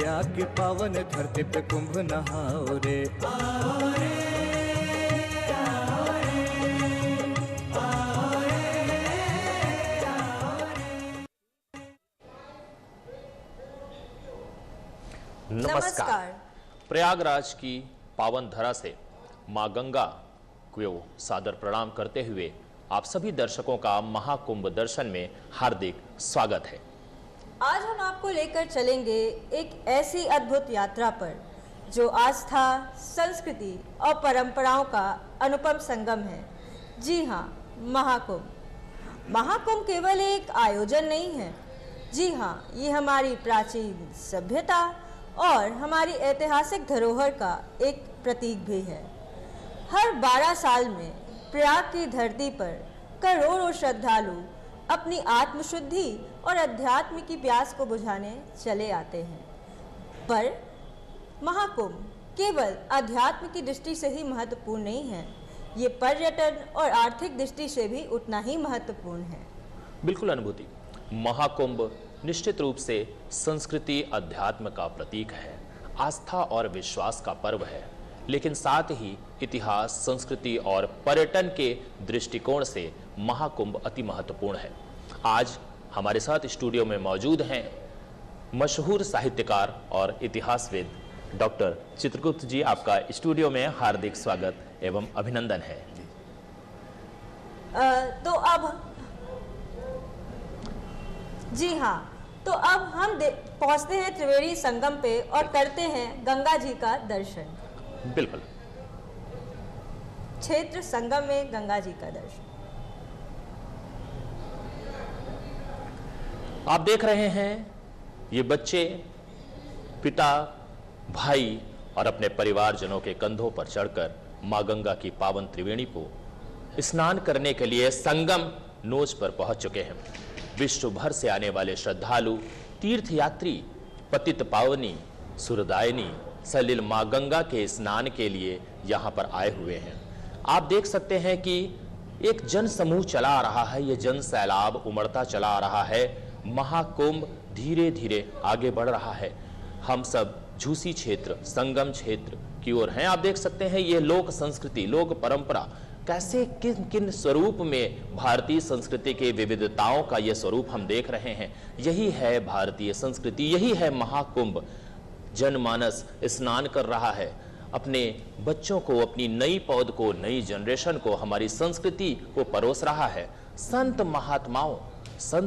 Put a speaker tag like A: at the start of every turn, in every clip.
A: प्रयाग की पावन धरती पे कुंभ नहाओ रे। आओ रे, आओ रे, आओ रे, आओ रे।
B: नमस्कार। प्रयागराज की पावन धरा से मां गंगा को सादर प्रणाम करते हुए आप सभी दर्शकों का महाकुंभ दर्शन में हार्दिक स्वागत है।
C: आज हम आपको लेकर चलेंगे एक ऐसी अद्भुत यात्रा पर जो आस्था, संस्कृति और परंपराओं का अनुपम संगम है। जी हाँ, महाकुंभ। महाकुंभ केवल एक आयोजन नहीं है। जी हाँ, ये हमारी प्राचीन सभ्यता और हमारी ऐतिहासिक धरोहर का एक प्रतीक भी है। हर 12 साल में प्रयाग की धरती पर करोड़ों श्रद्धालु अपनी आत्मशुद्धि और अध्यात्म की प्यास को बुझाने चले आते हैं। पर महाकुंभ केवल अध्यात्म की दृष्टि से ही महत्वपूर्ण नहीं है, ये पर्यटन और आर्थिक दृष्टि से भी उतना ही महत्वपूर्ण है।
B: बिल्कुल अनुभूति। महाकुंभ निश्चित रूप से संस्कृति, अध्यात्म का प्रतीक है, आस्था और विश्वास का पर्व है, लेकिन साथ ही इतिहास, संस्कृति और पर्यटन के दृष्टिकोण से महाकुंभ अति महत्वपूर्ण है। आज हमारे साथ स्टूडियो में मौजूद हैं मशहूर साहित्यकार और इतिहासविद डॉक्टर चित्रगुप्त जी। आपका स्टूडियो में हार्दिक स्वागत एवं अभिनंदन है।
C: तो अब जी हाँ, तो अब हम पहुंचते हैं त्रिवेणी संगम पे और करते हैं गंगा जी का दर्शन।
B: बिल्कुल।
C: क्षेत्र संगम में गंगा जी का दर्शन।
B: आप देख रहे हैं ये बच्चे पिता, भाई और अपने परिवारजनों के कंधों पर चढ़कर मां गंगा की पावन त्रिवेणी को स्नान करने के लिए संगम नोच पर पहुंच चुके हैं। विश्व भर से आने वाले श्रद्धालु, तीर्थयात्री पतित पावनी, सुरदायिनी सलिल मां गंगा के स्नान के लिए यहां पर आए हुए हैं। आप देख सकते हैं कि एक जन समूह चला आ रहा है, ये जन सैलाब उमड़ता चला आ रहा है। महाकुंभ धीरे धीरे आगे बढ़ रहा है। हम सब झूसी क्षेत्र, संगम क्षेत्र की ओर हैं। आप देख सकते हैं ये लोक संस्कृति, लोक परंपरा कैसे किन किन स्वरूप में भारतीय संस्कृति के विविधताओं का ये स्वरूप हम देख रहे हैं। यही है भारतीय संस्कृति, यही है महाकुंभ। जनमानस स्नान कर रहा है, अपने बच्चों को, अपनी नई पौध को, नई जनरेशन को, हमारी संस्कृति को परोस रहा है। संत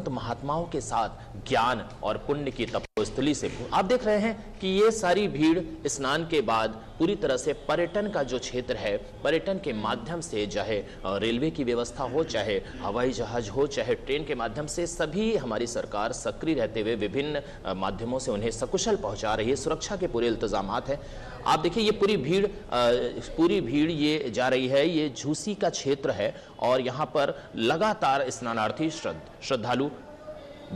B: महात्माओं के साथ ज्ञान और पुण्य की तपोस्थली से आप देख रहे हैं कि ये सारी भीड़ स्नान के बाद पूरी तरह से पर्यटन का जो क्षेत्र है, पर्यटन के माध्यम से, चाहे रेलवे की व्यवस्था हो, चाहे हवाई जहाज हो, चाहे ट्रेन के माध्यम से, सभी हमारी सरकार सक्रिय रहते हुए विभिन्न माध्यमों से उन्हें सकुशल पहुंचा रही है। सुरक्षा के पूरे इंतजामात हैं। आप देखिए ये पूरी भीड़ ये जा रही है। ये झूसी का क्षेत्र है और यहाँ पर लगातार स्नानार्थी श्रद्धालु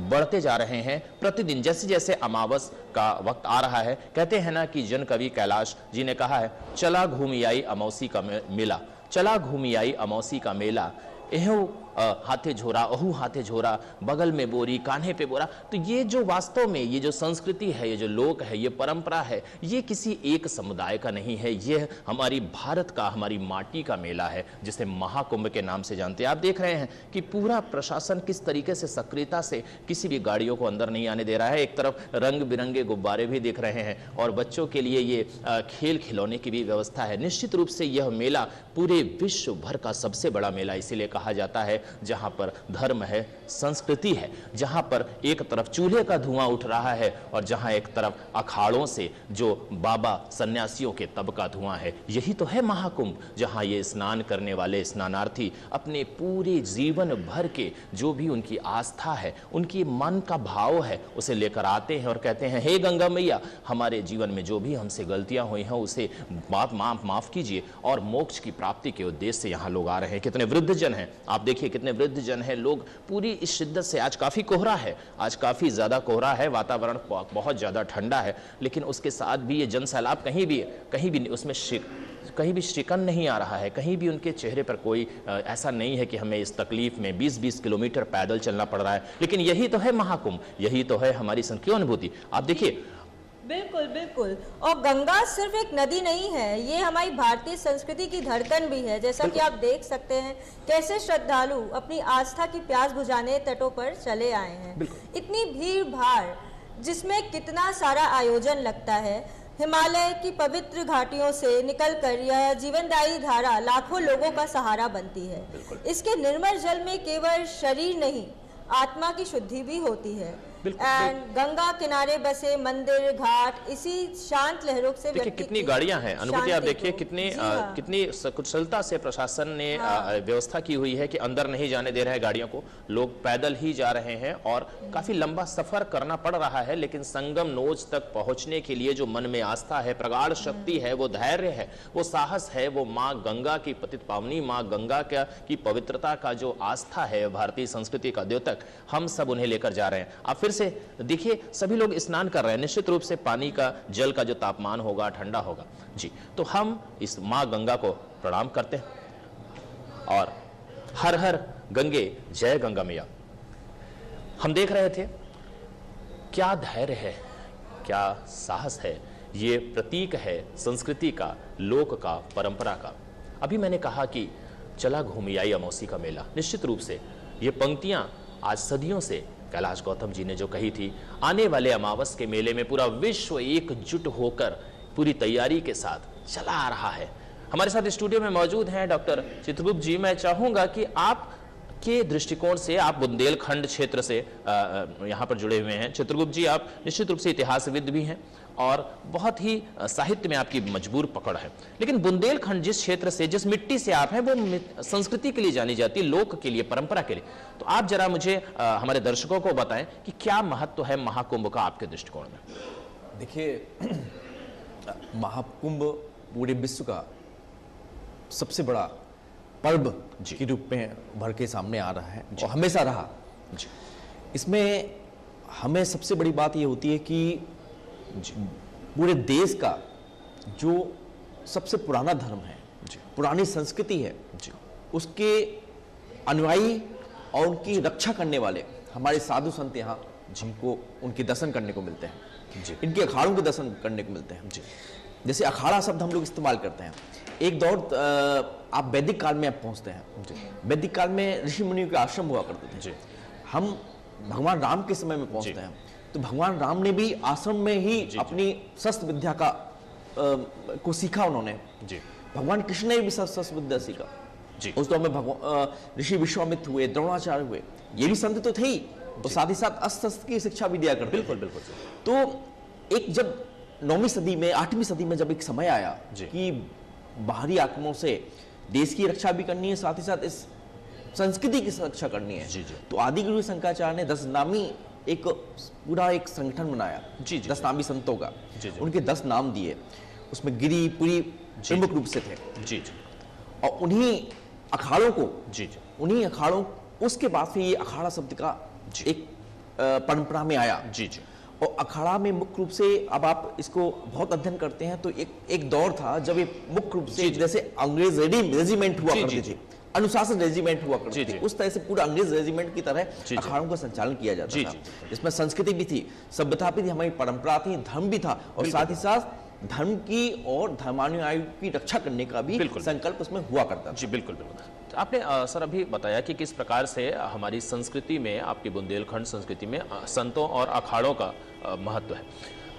B: बढ़ते जा रहे हैं। प्रतिदिन जैसे जैसे अमावस का वक्त आ रहा है, कहते हैं ना कि जन कवि कैलाश जी ने कहा है, चला घूमी आई अमौसी का मेला, चला घूमी आई अमौसी का मेला, एहू हाथे झोरा, अहू हाथे झोरा, बगल में बोरी, कान्हे पे बोरा। तो ये जो वास्तव में ये जो संस्कृति है, ये जो लोक है, ये परंपरा है, ये किसी एक समुदाय का नहीं है, ये हमारी भारत का, हमारी माटी का मेला है, जिसे महाकुंभ के नाम से जानते हैं। आप देख रहे हैं कि पूरा प्रशासन किस तरीके से सक्रियता से किसी भी गाड़ियों को अंदर नहीं आने दे रहा है। एक तरफ रंग बिरंगे गुब्बारे भी दिख रहे हैं और बच्चों के लिए ये खेल खिलौने की भी व्यवस्था है। निश्चित रूप से यह मेला पूरे विश्व भर का सबसे बड़ा मेला इसीलिए कहा जाता है, जहां पर धर्म है, संस्कृति है, जहां पर एक तरफ चूल्हे का धुआं उठ रहा है और जहां एक तरफ अखाड़ों से जो बाबा सन्यासियों के तब का धुआं है। यही तो है महाकुंभ, जहां ये स्नान करने वाले स्नानार्थी अपने पूरे जीवन भर के जो भी उनकी आस्था है, उनकी मन का भाव है, उसे लेकर आते हैं और कहते हैं, हे गंगा मैया, हमारे जीवन में जो भी हमसे गलतियां हुई हैं उसे माफ कीजिए और मोक्ष की प्राप्ति के उद्देश्य से यहाँ लोग आ रहे हैं। कितने वृद्ध जन हैं, आप देखिए कितने वृद्ध जन हैं। लोग पूरी इस शिद्दत से, आज काफी कोहरा है, आज काफी ज्यादा कोहरा है, वातावरण बहुत ज्यादा ठंडा है, लेकिन उसके साथ भी ये जन सैलाब कहीं भी उसमें कहीं भी शिकन नहीं आ रहा है, कहीं भी उनके चेहरे पर कोई ऐसा नहीं है कि हमें इस तकलीफ में 20-20 किलोमीटर पैदल चलना पड़ रहा है। लेकिन यही तो है महाकुंभ, यही तो है हमारी संस्कृति अनुभूति। आप देखिए
C: बिल्कुल बिल्कुल। और गंगा सिर्फ एक नदी नहीं है, ये हमारी भारतीय संस्कृति की धड़कन भी है। जैसा कि आप देख सकते हैं कैसे श्रद्धालु अपनी आस्था की प्यास बुझाने तटों पर चले आए हैं। इतनी भीड़ भाड़ जिसमें कितना सारा आयोजन लगता है। हिमालय की पवित्र घाटियों से निकलकर यह जीवनदायी धारा लाखों लोगों का सहारा बनती है। इसके निर्मल जल में केवल शरीर नहीं, आत्मा की शुद्धि भी होती है। एंड गंगा किनारे बसे मंदिर घाट इसी शांत लहरों से
B: देखिए कितनी गाड़ियां हैं, अनुभूति आप देखिए कितनी कितनी कुशलता से प्रशासन ने व्यवस्था की हुई है कि अंदर नहीं जाने दे रहे हैं गाड़ियों को, लोग पैदल ही जा रहे हैं और काफी लंबा सफर करना पड़ रहा है, लेकिन संगम नोज तक पहुंचने के लिए जो मन में आस्था है, प्रगाढ़ शक्ति है, वो धैर्य है, वो साहस है, वो माँ गंगा की पतित पावनी माँ गंगा की पवित्रता का जो आस्था है, भारतीय संस्कृति का द्योतक, हम सब उन्हें लेकर जा रहे हैं। आप फिर से देखिए सभी लोग स्नान कर रहे हैं, निश्चित रूप से पानी का जल का जो तापमान होगा ठंडा होगा जी। तो हम इस मां गंगा को प्रणाम करते हैं और हर हर गंगे जय गंगा मैया। हम देख रहे थे क्या धैर्य है, क्या साहस है, ये प्रतीक है संस्कृति का, लोक का, परंपरा का। अभी मैंने कहा कि चला घूमी आई अमौसी का मेला, निश्चित रूप से ये पंक्तियां आज सदियों से कैलाश गौतम जी ने जो कही थी, आने वाले अमावस के मेले में पूरा विश्व एकजुट होकर पूरी तैयारी के साथ चला आ रहा है। हमारे साथ स्टूडियो में मौजूद हैं डॉक्टर चित्रगुप्त जी। मैं चाहूंगा कि आप के दृष्टिकोण से, आप बुंदेलखंड क्षेत्र से यहाँ पर जुड़े हुए हैं। चित्रगुप्त जी आप निश्चित रूप से इतिहासविद भी हैं और बहुत ही साहित्य में आपकी मजबूर पकड़ है, लेकिन बुंदेलखंड जिस क्षेत्र से, जिस मिट्टी से आप हैं, वो संस्कृति के लिए जानी जाती है, लोक के लिए, परंपरा के लिए। तो आप जरा मुझे हमारे दर्शकों को बताएं कि क्या महत्व है महाकुंभ का आपके दृष्टिकोण में।
D: देखिए, महाकुंभ पूरे विश्व का सबसे बड़ा पर्व के रूप में उभर के सामने आ रहा है और हमेशा रहा जी। इसमें हमें सबसे बड़ी बात ये होती है कि पूरे देश का जो सबसे पुराना धर्म है, पुरानी संस्कृति है, उसके अनुयायी और उनकी रक्षा करने वाले हमारे साधु संत यहाँ जिनको उनके दर्शन करने को मिलते हैं, इनके अखाड़ों के दर्शन करने को मिलते हैं। जैसे अखाड़ा शब्द हम लोग इस्तेमाल करते हैं, एक दौर आप वैदिक काल में आप पहुंचते हैं। वैदिक काल में ऋषि मुनियों के आश्रम हुआ करते थे। हम भगवान राम के समय में पहुंचते हैं, तो भगवान राम ने भी आश्रम में ही अपनी शस्त्र विद्या का को सीखा उन्होंने। भगवान कृष्ण ने भी शस्त्र विद्या सीखा। उस दौर में भगवान ऋषि विश्वामित्र हुए, द्रोणाचार्य हुए, ये भी संत तो थे ही, और साथ ही साथ अस्त्र शस्त्र की शिक्षा भी दिया करते। बिल्कुल बिल्कुल। तो एक जब 9वीं सदी में, 8वीं सदी में जब एक समय आया कि बाहरी आक्रमणों से देश की रक्षा भी करनी है, साथ ही साथ इस संस्कृति की रक्षा करनी है, तो आदि गुरु शंकराचार्य ने 10 नामी एक पूरा एक संगठन बनाया। 10 नामी संतों का, उनके 10 नाम दिए, उसमें गिरी पुरी प्रमुख रूप से थे। और उन्हीं अखाड़ों को, उन्हीं अखाड़ों, उसके बाद से ये अखाड़ा शब्द का एक परंपरा में आया। और अखाड़ा में मुख्य रूप से, अब आप इसको बहुत अध्ययन करते हैं, तो एक दौर था जब ये मुख्य रूप से जैसे अंग्रेज रेजिमेंट हुआ करते थे, अनुशासन रेजिमेंट हुआ करते थे, उस तरह से पूरा अंग्रेज रेजिमेंट की तरह अखाड़ों का संचालन किया जाता था। इसमें संस्कृति भी थी, सभ्यता भी थी, हमारी परंपरा थी, धर्म भी था, और साथ ही साथ धर्म की और धर्मानुयायी की रक्षा करने का भी संकल्प उसमें हुआ करता था।
B: जी बिल्कुल बिल्कुल। तो आपने सर अभी बताया कि किस प्रकार से हमारी संस्कृति में, आपकी बुंदेलखंड संस्कृति में संतों और अखाड़ों का महत्व है।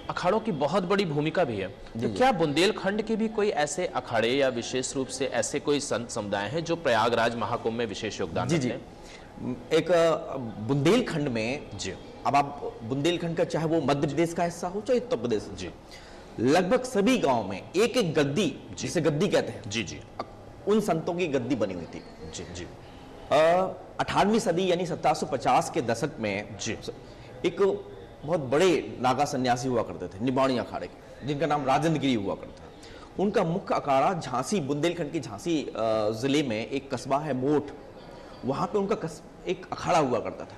B: अखाड़ों की बहुत बड़ी भूमिका भी है। तो क्या बुंदेलखंड के भी कोई ऐसे अखाड़े या विशेष रूप से ऐसे कोई संत समुदाय हैं जो प्रयागराज महाकुंभ में विशेष योगदान देते हैं?
D: एक बुंदेलखंड में, अब आप बुंदेलखंड का, चाहे वो मध्य प्रदेश का हिस्सा हो चाहे उत्तर प्रदेश, लगभग सभी गांव में एक एक गद्दी, जिसे गद्दी कहते हैं, उन संतों की गद्दी बनी हुई थी। 18वीं सदी यानी 1750 के दशक में एक बहुत बड़े नागा सन्यासी हुआ करते थे, निबाणी अखाड़े के, जिनका नाम राजेंद्र गिरी हुआ करता था। उनका मुख्य अखाड़ा झांसी, बुंदेलखंड की झांसी जिले में एक कस्बा है मोठ, वहां पे उनका एक अखाड़ा हुआ करता था।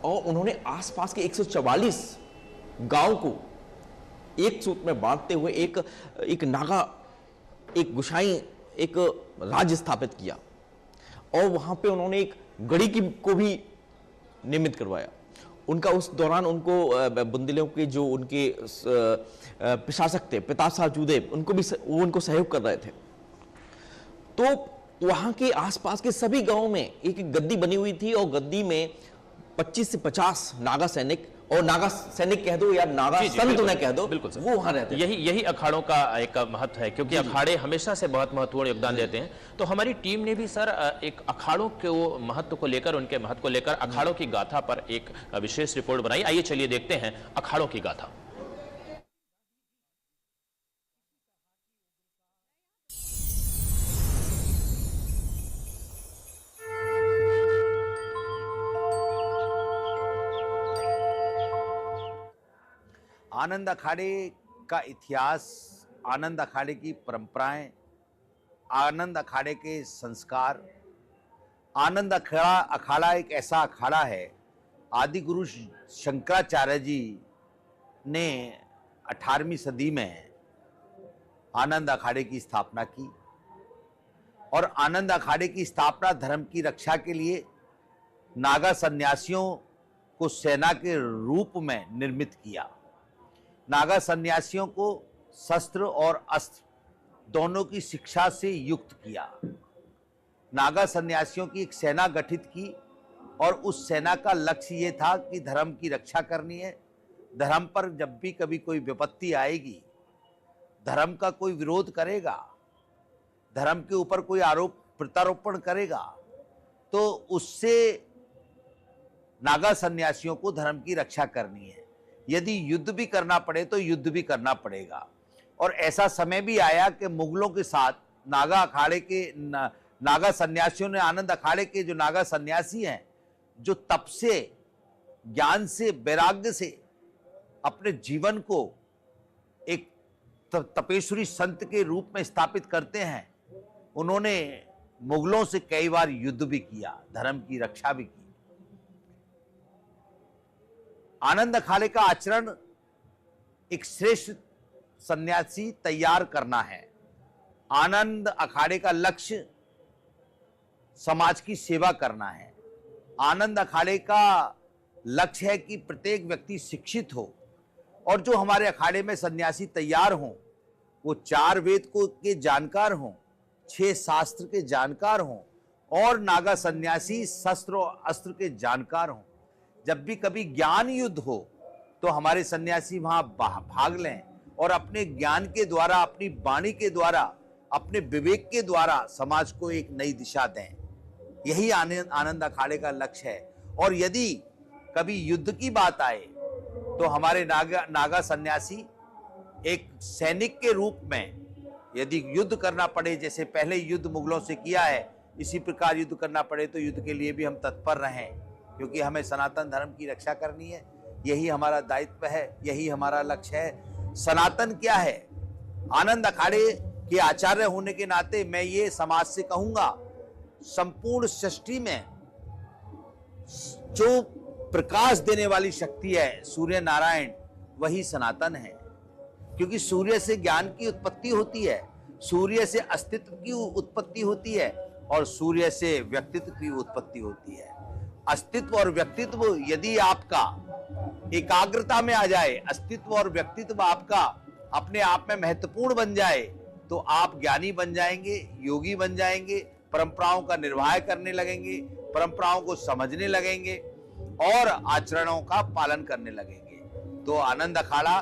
D: और उन्होंने आसपास के 144 गांव को एक सूत्र में बांटते हुए एक नागा, एक गुसाई, एक राज्य स्थापित किया। और वहां पे उन्होंने एक गढ़ी को भी निर्मित करवाया। उनका उस दौरान उनको बुंदेलियों के जो उनके प्रशासक थे प्रताप शाह जूदेव, उनको भी वो उनको सहयोग कर रहे थे। तो वहां के आसपास के सभी गांवों में एक गद्दी बनी हुई थी और गद्दी में 25 से 50 नागा सैनिक, और नागा सैनिक कह दो या नागा संत उन्हें कह दो,
B: बिल्कुल सर,
D: वो वहां रहते हैं।
B: यही अखाड़ों का एक महत्व है, क्योंकि अखाड़े हमेशा से बहुत महत्वपूर्ण योगदान देते हैं। तो हमारी टीम ने भी सर एक अखाड़ों के महत्व को लेकर, उनके महत्व को लेकर अखाड़ों की गाथा पर एक विशेष रिपोर्ट बनाई। आइए चलिए देखते हैं अखाड़ों की गाथा।
E: आनंद अखाड़े का इतिहास, आनंद अखाड़े की परंपराएं, आनंद अखाड़े के संस्कार। आनंद अखाड़ा एक ऐसा अखाड़ा है, आदि गुरु शंकराचार्य जी ने 18वीं सदी में आनंद अखाड़े की स्थापना की, और आनंद अखाड़े की स्थापना धर्म की रक्षा के लिए नागा सन्यासियों को सेना के रूप में निर्मित किया। नागा सन्यासियों को शस्त्र और अस्त्र दोनों की शिक्षा से युक्त किया। नागा सन्यासियों की एक सेना गठित की, और उस सेना का लक्ष्य ये था कि धर्म की रक्षा करनी है। धर्म पर जब भी कभी कोई विपत्ति आएगी, धर्म का कोई विरोध करेगा, धर्म के ऊपर कोई आरोप प्रत्यारोपण करेगा, तो उससे नागा सन्यासियों को धर्म की रक्षा करनी है। यदि युद्ध भी करना पड़े तो युद्ध भी करना पड़ेगा। और ऐसा समय भी आया कि मुगलों के साथ नागा अखाड़े के नागा सन्यासियों ने, आनंद अखाड़े के जो नागा सन्यासी हैं, जो तप से, ज्ञान से, वैराग्य से अपने जीवन को एक तपेश्वरी संत के रूप में स्थापित करते हैं, उन्होंने मुगलों से कई बार युद्ध भी किया, धर्म की रक्षा भी की। आनंद अखाड़े का आचरण एक श्रेष्ठ सन्यासी तैयार करना है। आनंद अखाड़े का लक्ष्य समाज की सेवा करना है। आनंद अखाड़े का लक्ष्य है कि प्रत्येक व्यक्ति शिक्षित हो, और जो हमारे अखाड़े में सन्यासी तैयार हों वो 4 वेद को के जानकार हों, 6 शास्त्र के जानकार हों, और नागा सन्यासी शस्त्र और अस्त्र के जानकार हों। जब भी कभी ज्ञान युद्ध हो तो हमारे सन्यासी वहां भाग लें, और अपने ज्ञान के द्वारा, अपनी वाणी के द्वारा, अपने विवेक के द्वारा समाज को एक नई दिशा दें। यही आनंद अखाड़े का लक्ष्य है। और यदि कभी युद्ध की बात आए तो हमारे नागा सन्यासी एक सैनिक के रूप में, यदि युद्ध करना पड़े, जैसे पहले युद्ध मुगलों से किया है, इसी प्रकार युद्ध करना पड़े तो युद्ध के लिए भी हम तत्पर रहें, क्योंकि हमें सनातन धर्म की रक्षा करनी है। यही हमारा दायित्व है, यही हमारा लक्ष्य है। सनातन क्या है? आनंद अखाड़े के आचार्य होने के नाते मैं ये समाज से कहूंगा, संपूर्ण सृष्टि में जो प्रकाश देने वाली शक्ति है, सूर्य नारायण, वही सनातन है। क्योंकि सूर्य से ज्ञान की उत्पत्ति होती है, सूर्य से अस्तित्व की उत्पत्ति होती है, और सूर्य से व्यक्तित्व की उत्पत्ति होती है। अस्तित्व और व्यक्तित्व यदि आपका एकाग्रता में आ जाए, अस्तित्व और व्यक्तित्व आपका अपने आप में महत्वपूर्ण बन जाए, तो आप ज्ञानी बन जाएंगे, योगी बन जाएंगे, परंपराओं का निर्वाह करने लगेंगे, परंपराओं को समझने लगेंगे और आचरणों का पालन करने लगेंगे। तो आनंद अखाड़ा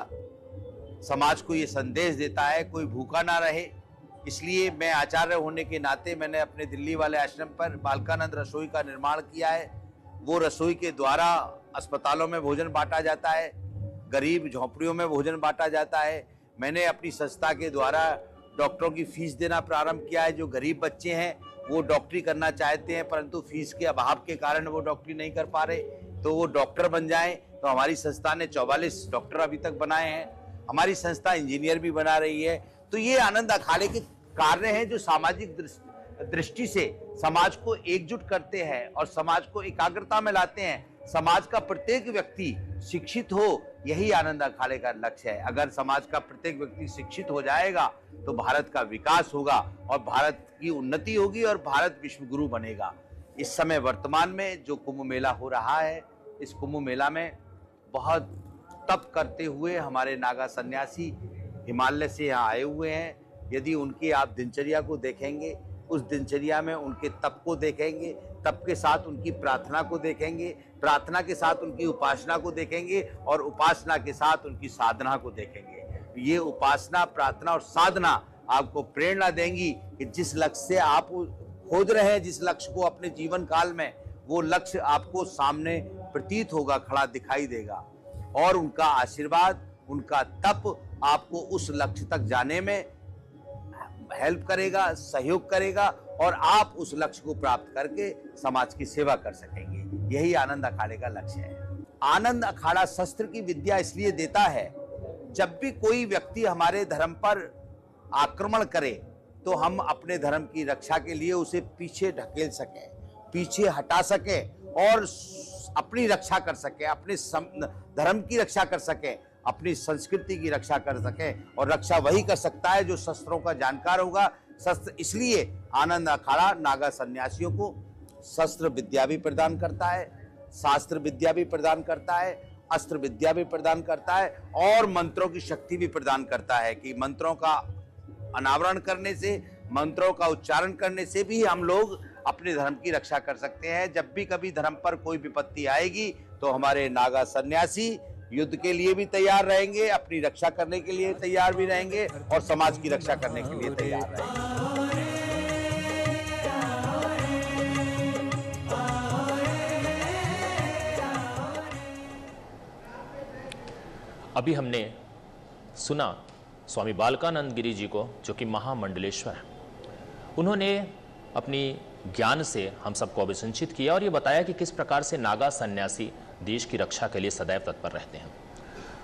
E: समाज को ये संदेश देता है, कोई भूखा ना रहे। इसलिए मैं आचार्य होने के नाते मैंने अपने दिल्ली वाले आश्रम पर बालकानंद रसोई का निर्माण किया है। वो रसोई के द्वारा अस्पतालों में भोजन बांटा जाता है, गरीब झोंपड़ियों में भोजन बांटा जाता है। मैंने अपनी संस्था के द्वारा डॉक्टरों की फीस देना प्रारंभ किया है। जो गरीब बच्चे हैं वो डॉक्टरी करना चाहते हैं, परंतु फीस के अभाव के कारण वो डॉक्टरी नहीं कर पा रहे, तो वो डॉक्टर बन जाएं। तो हमारी संस्था ने 44 डॉक्टर अभी तक बनाए हैं। हमारी संस्था इंजीनियर भी बना रही है। तो ये आनंद अखाड़े के कार्य हैं जो सामाजिक दृष्टि से समाज को एकजुट करते हैं और समाज को एकाग्रता में लाते हैं। समाज का प्रत्येक व्यक्ति शिक्षित हो, यही आनंद अखाड़े का लक्ष्य है। अगर समाज का प्रत्येक व्यक्ति शिक्षित हो जाएगा तो भारत का विकास होगा और भारत की उन्नति होगी और भारत विश्व गुरु बनेगा। इस समय वर्तमान में जो कुंभ मेला हो रहा है इस कुंभ मेला में बहुत तप करते हुए हमारे नागा सन्यासी हिमालय से यहाँ आए हुए हैं। यदि उनकी आप दिनचर्या को देखेंगे, उस दिनचर्या में उनके तप को देखेंगे, तप के साथ उनकी प्रार्थना को देखेंगे, प्रार्थना के साथ उनकी उपासना को देखेंगे और उपासना के साथ उनकी साधना को देखेंगे। ये उपासना, प्रार्थना और साधना आपको प्रेरणा देंगी कि जिस लक्ष्य से आप खोज रहे हैं, जिस लक्ष्य को अपने जीवन काल में, वो लक्ष्य आपको सामने प्रतीत होगा, खड़ा दिखाई देगा और उनका आशीर्वाद, उनका तप आपको उस लक्ष्य तक जाने में हेल्प करेगा, सहयोग करेगा और आप उस लक्ष्य को प्राप्त करके समाज की सेवा कर सकेंगे। यही आनंद अखाड़े का लक्ष्य है। आनंद अखाड़ा शस्त्र की विद्या इसलिए देता है, जब भी कोई व्यक्ति हमारे धर्म पर आक्रमण करे तो हम अपने धर्म की रक्षा के लिए उसे पीछे ढकेल सकें, पीछे हटा सकें और अपनी रक्षा कर सकें, अपने धर्म की रक्षा कर सकें, अपनी संस्कृति की रक्षा कर सकें। और रक्षा वही कर सकता है जो शस्त्रों का जानकार होगा। शस्त्र इसलिए आनंद अखाड़ा नागा सन्यासियों को शस्त्र विद्या भी प्रदान करता है, शास्त्र विद्या भी प्रदान करता है, अस्त्र विद्या भी प्रदान करता है और मंत्रों की शक्ति भी प्रदान करता है कि मंत्रों का अनावरण करने से, मंत्रों का उच्चारण करने से भी हम लोग अपने धर्म की रक्षा कर सकते हैं। जब भी कभी धर्म पर कोई विपत्ति आएगी तो हमारे नागा सन्यासी युद्ध के लिए भी तैयार रहेंगे, अपनी रक्षा करने के लिए तैयार भी रहेंगे और समाज की रक्षा करने के लिए तैयार रहेंगे।
B: अभी हमने सुना स्वामी बालकानंद गिरी जी को, जो कि महामंडलेश्वर हैं। उन्होंने अपनी ज्ञान से हम सबको अभिसंचित किया और ये बताया कि किस प्रकार से नागा सन्यासी देश की रक्षा के लिए सदैव तत्पर रहते हैं।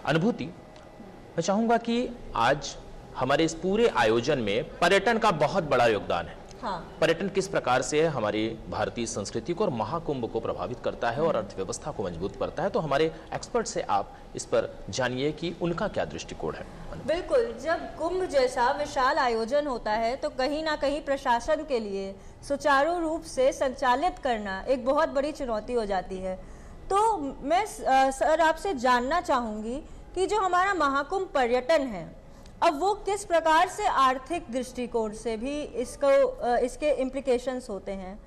B: अनुभूति, मैं चाहूंगा कि आज हमारे इस पूरे आयोजन में पर्यटन का बहुत बड़ा योगदान है।
C: हाँ।
B: पर्यटन किस प्रकार से हमारी भारतीय संस्कृति को और महाकुंभ को प्रभावित करता है और अर्थव्यवस्था को मजबूत करता है, तो हमारे एक्सपर्ट से आप इस पर जानिए कि उनका क्या दृष्टिकोण है।
C: बिल्कुल, जब कुंभ जैसा विशाल आयोजन होता है तो कहीं ना कहीं प्रशासन के लिए सुचारू रूप से संचालित करना एक बहुत बड़ी चुनौती हो जाती है। तो मैं सर आपसे जानना चाहूँगी कि जो हमारा महाकुंभ पर्यटन है, अब वो किस प्रकार से आर्थिक दृष्टिकोण से भी इसके इम्प्लीकेशंस होते हैं।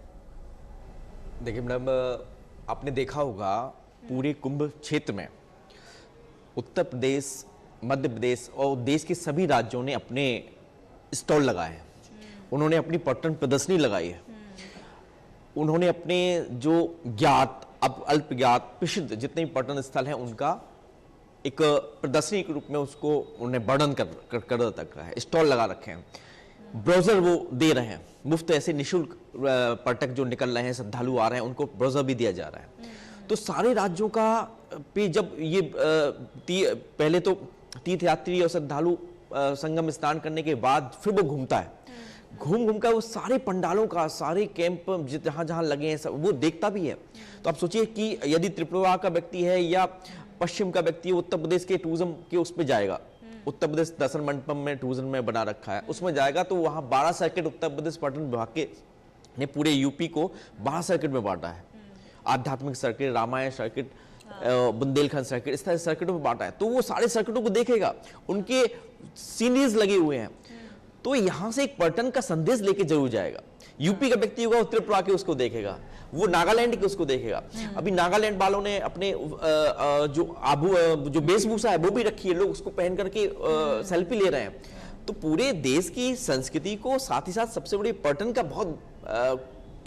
D: देखिए मैडम, आपने देखा होगा पूरे कुंभ क्षेत्र में उत्तर प्रदेश, मध्य प्रदेश और देश के सभी राज्यों ने अपने स्टॉल लगाए हैं। उन्होंने अपनी पर्यटन प्रदर्शनी लगाई है। उन्होंने अपने जो ज्ञात, अब अल्प ज्ञात, प्रसिद्ध जितने भी पर्यटन स्थल हैं उनका एक प्रदर्शनी के रूप में उसको उन्हें वर्णन कर रखा है, स्टॉल लगा रखे हैं, ब्राउजर वो दे रहे हैं मुफ्त। ऐसे निःशुल्क पर्यटक जो निकल रहे हैं, श्रद्धालु आ रहे हैं, उनको ब्राउजर भी दिया जा रहा है। तो सारे राज्यों का पे जब ये पहले तो तीर्थयात्री और श्रद्धालु संगम स्नान करने के बाद फिर वो घूमता है, घूम कर वो सारे पंडालों का, सारे कैंप जहां जहां लगे हैं सब वो देखता भी है। तो आप सोचिए कि यदि त्रिपुरा का व्यक्ति है या पश्चिम का व्यक्ति उत्तर प्रदेश के टूरिज्म के उस पर जाएगा, उत्तर प्रदेश दर्शन मंडपम में टूरिज्म में बना रखा है, उसमें जाएगा तो वहां 12 सर्किट उत्तर प्रदेश पर्यटन विभाग के ने पूरे यूपी को 12 सर्किट में बांटा है। आध्यात्मिक circuit, Ramayana circuit, Bundelkhand circuit, इस तरह सर्किटों में बांटा है। तो वो सारे सर्किटों को देखेगा, उनके सीरीज लगे हुए हैं। तो यहां से एक पर्यटन का संदेश लेके जरूर जाएगा। यूपी का व्यक्ति होगा, त्रिपुरा के उसको देखेगा, वो नागालैंड के उसको देखेगा। अभी नागालैंड वालों ने अपने जो वेशभूषा है वो भी रखी है, लोग उसको पहन करके सेल्फी ले रहे हैं। तो पूरे देश की संस्कृति को, साथ ही साथ सबसे बड़ी पर्यटन का बहुत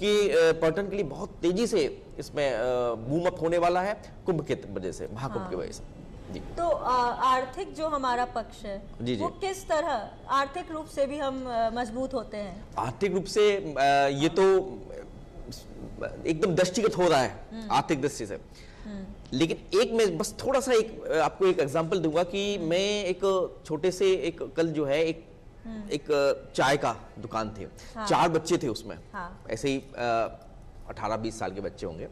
D: पर्यटन के लिए बहुत तेजी से इसमें बूम अप होने वाला है कुंभ के वजह से, महाकुंभ की वजह से। जी।
C: तो आर्थिक जो हमारा पक्ष है,
D: जी,
C: वो किस तरह आर्थिक रूप से भी हम मजबूत होते हैं?
D: आर्थिक रूप से ये तो एकदम दृष्टिगत हो रहा है आर्थिक दृष्टि से। लेकिन एक मैं बस थोड़ा सा आपको एक एग्जांपल दूंगा कि मैं एक छोटे से कल जो है एक चाय का दुकान थे। हाँ। 4 बच्चे थे उसमें। हाँ। ऐसे ही 18-20 साल के बच्चे होंगे।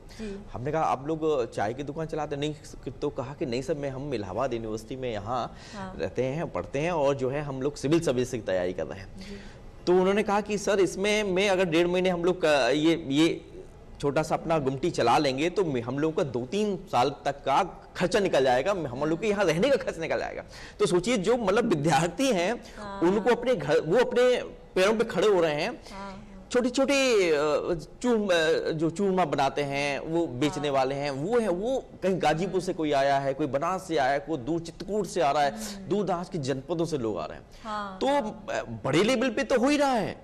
D: हमने कहा आप लोग चाय की दुकान चलाते नहीं? तो कहा कि नहीं सर, हम इलाहाबाद यूनिवर्सिटी में यहाँ रहते हैं, पढ़ते हैं और जो है हम लोग सिविल सर्विस की तैयारी कर रहे हैं। तो उन्होंने कहा कि सर इसमें मैं अगर 1.5 महीने हम लोग ये छोटा सा अपना गुमटी चला लेंगे तो हम लोगों का 2-3 साल तक का खर्चा निकल जाएगा, हम लोग के यहाँ रहने का खर्च निकल जाएगा। तो सोचिए जो मतलब विद्यार्थी हैं उनको अपने घर, वो अपने पैरों पे खड़े हो रहे हैं, छोटी छोटी जो चूरमा बनाते हैं वो बेचने वाले हैं, वो कहीं गाजीपुर से कोई आया है, कोई बनारस से आया है, कोई दूर चित्रकूट से आ रहा है, दूर दराज के जनपदों से लोग आ रहे हैं। तो बड़े लेवल पे तो हो ही रहा है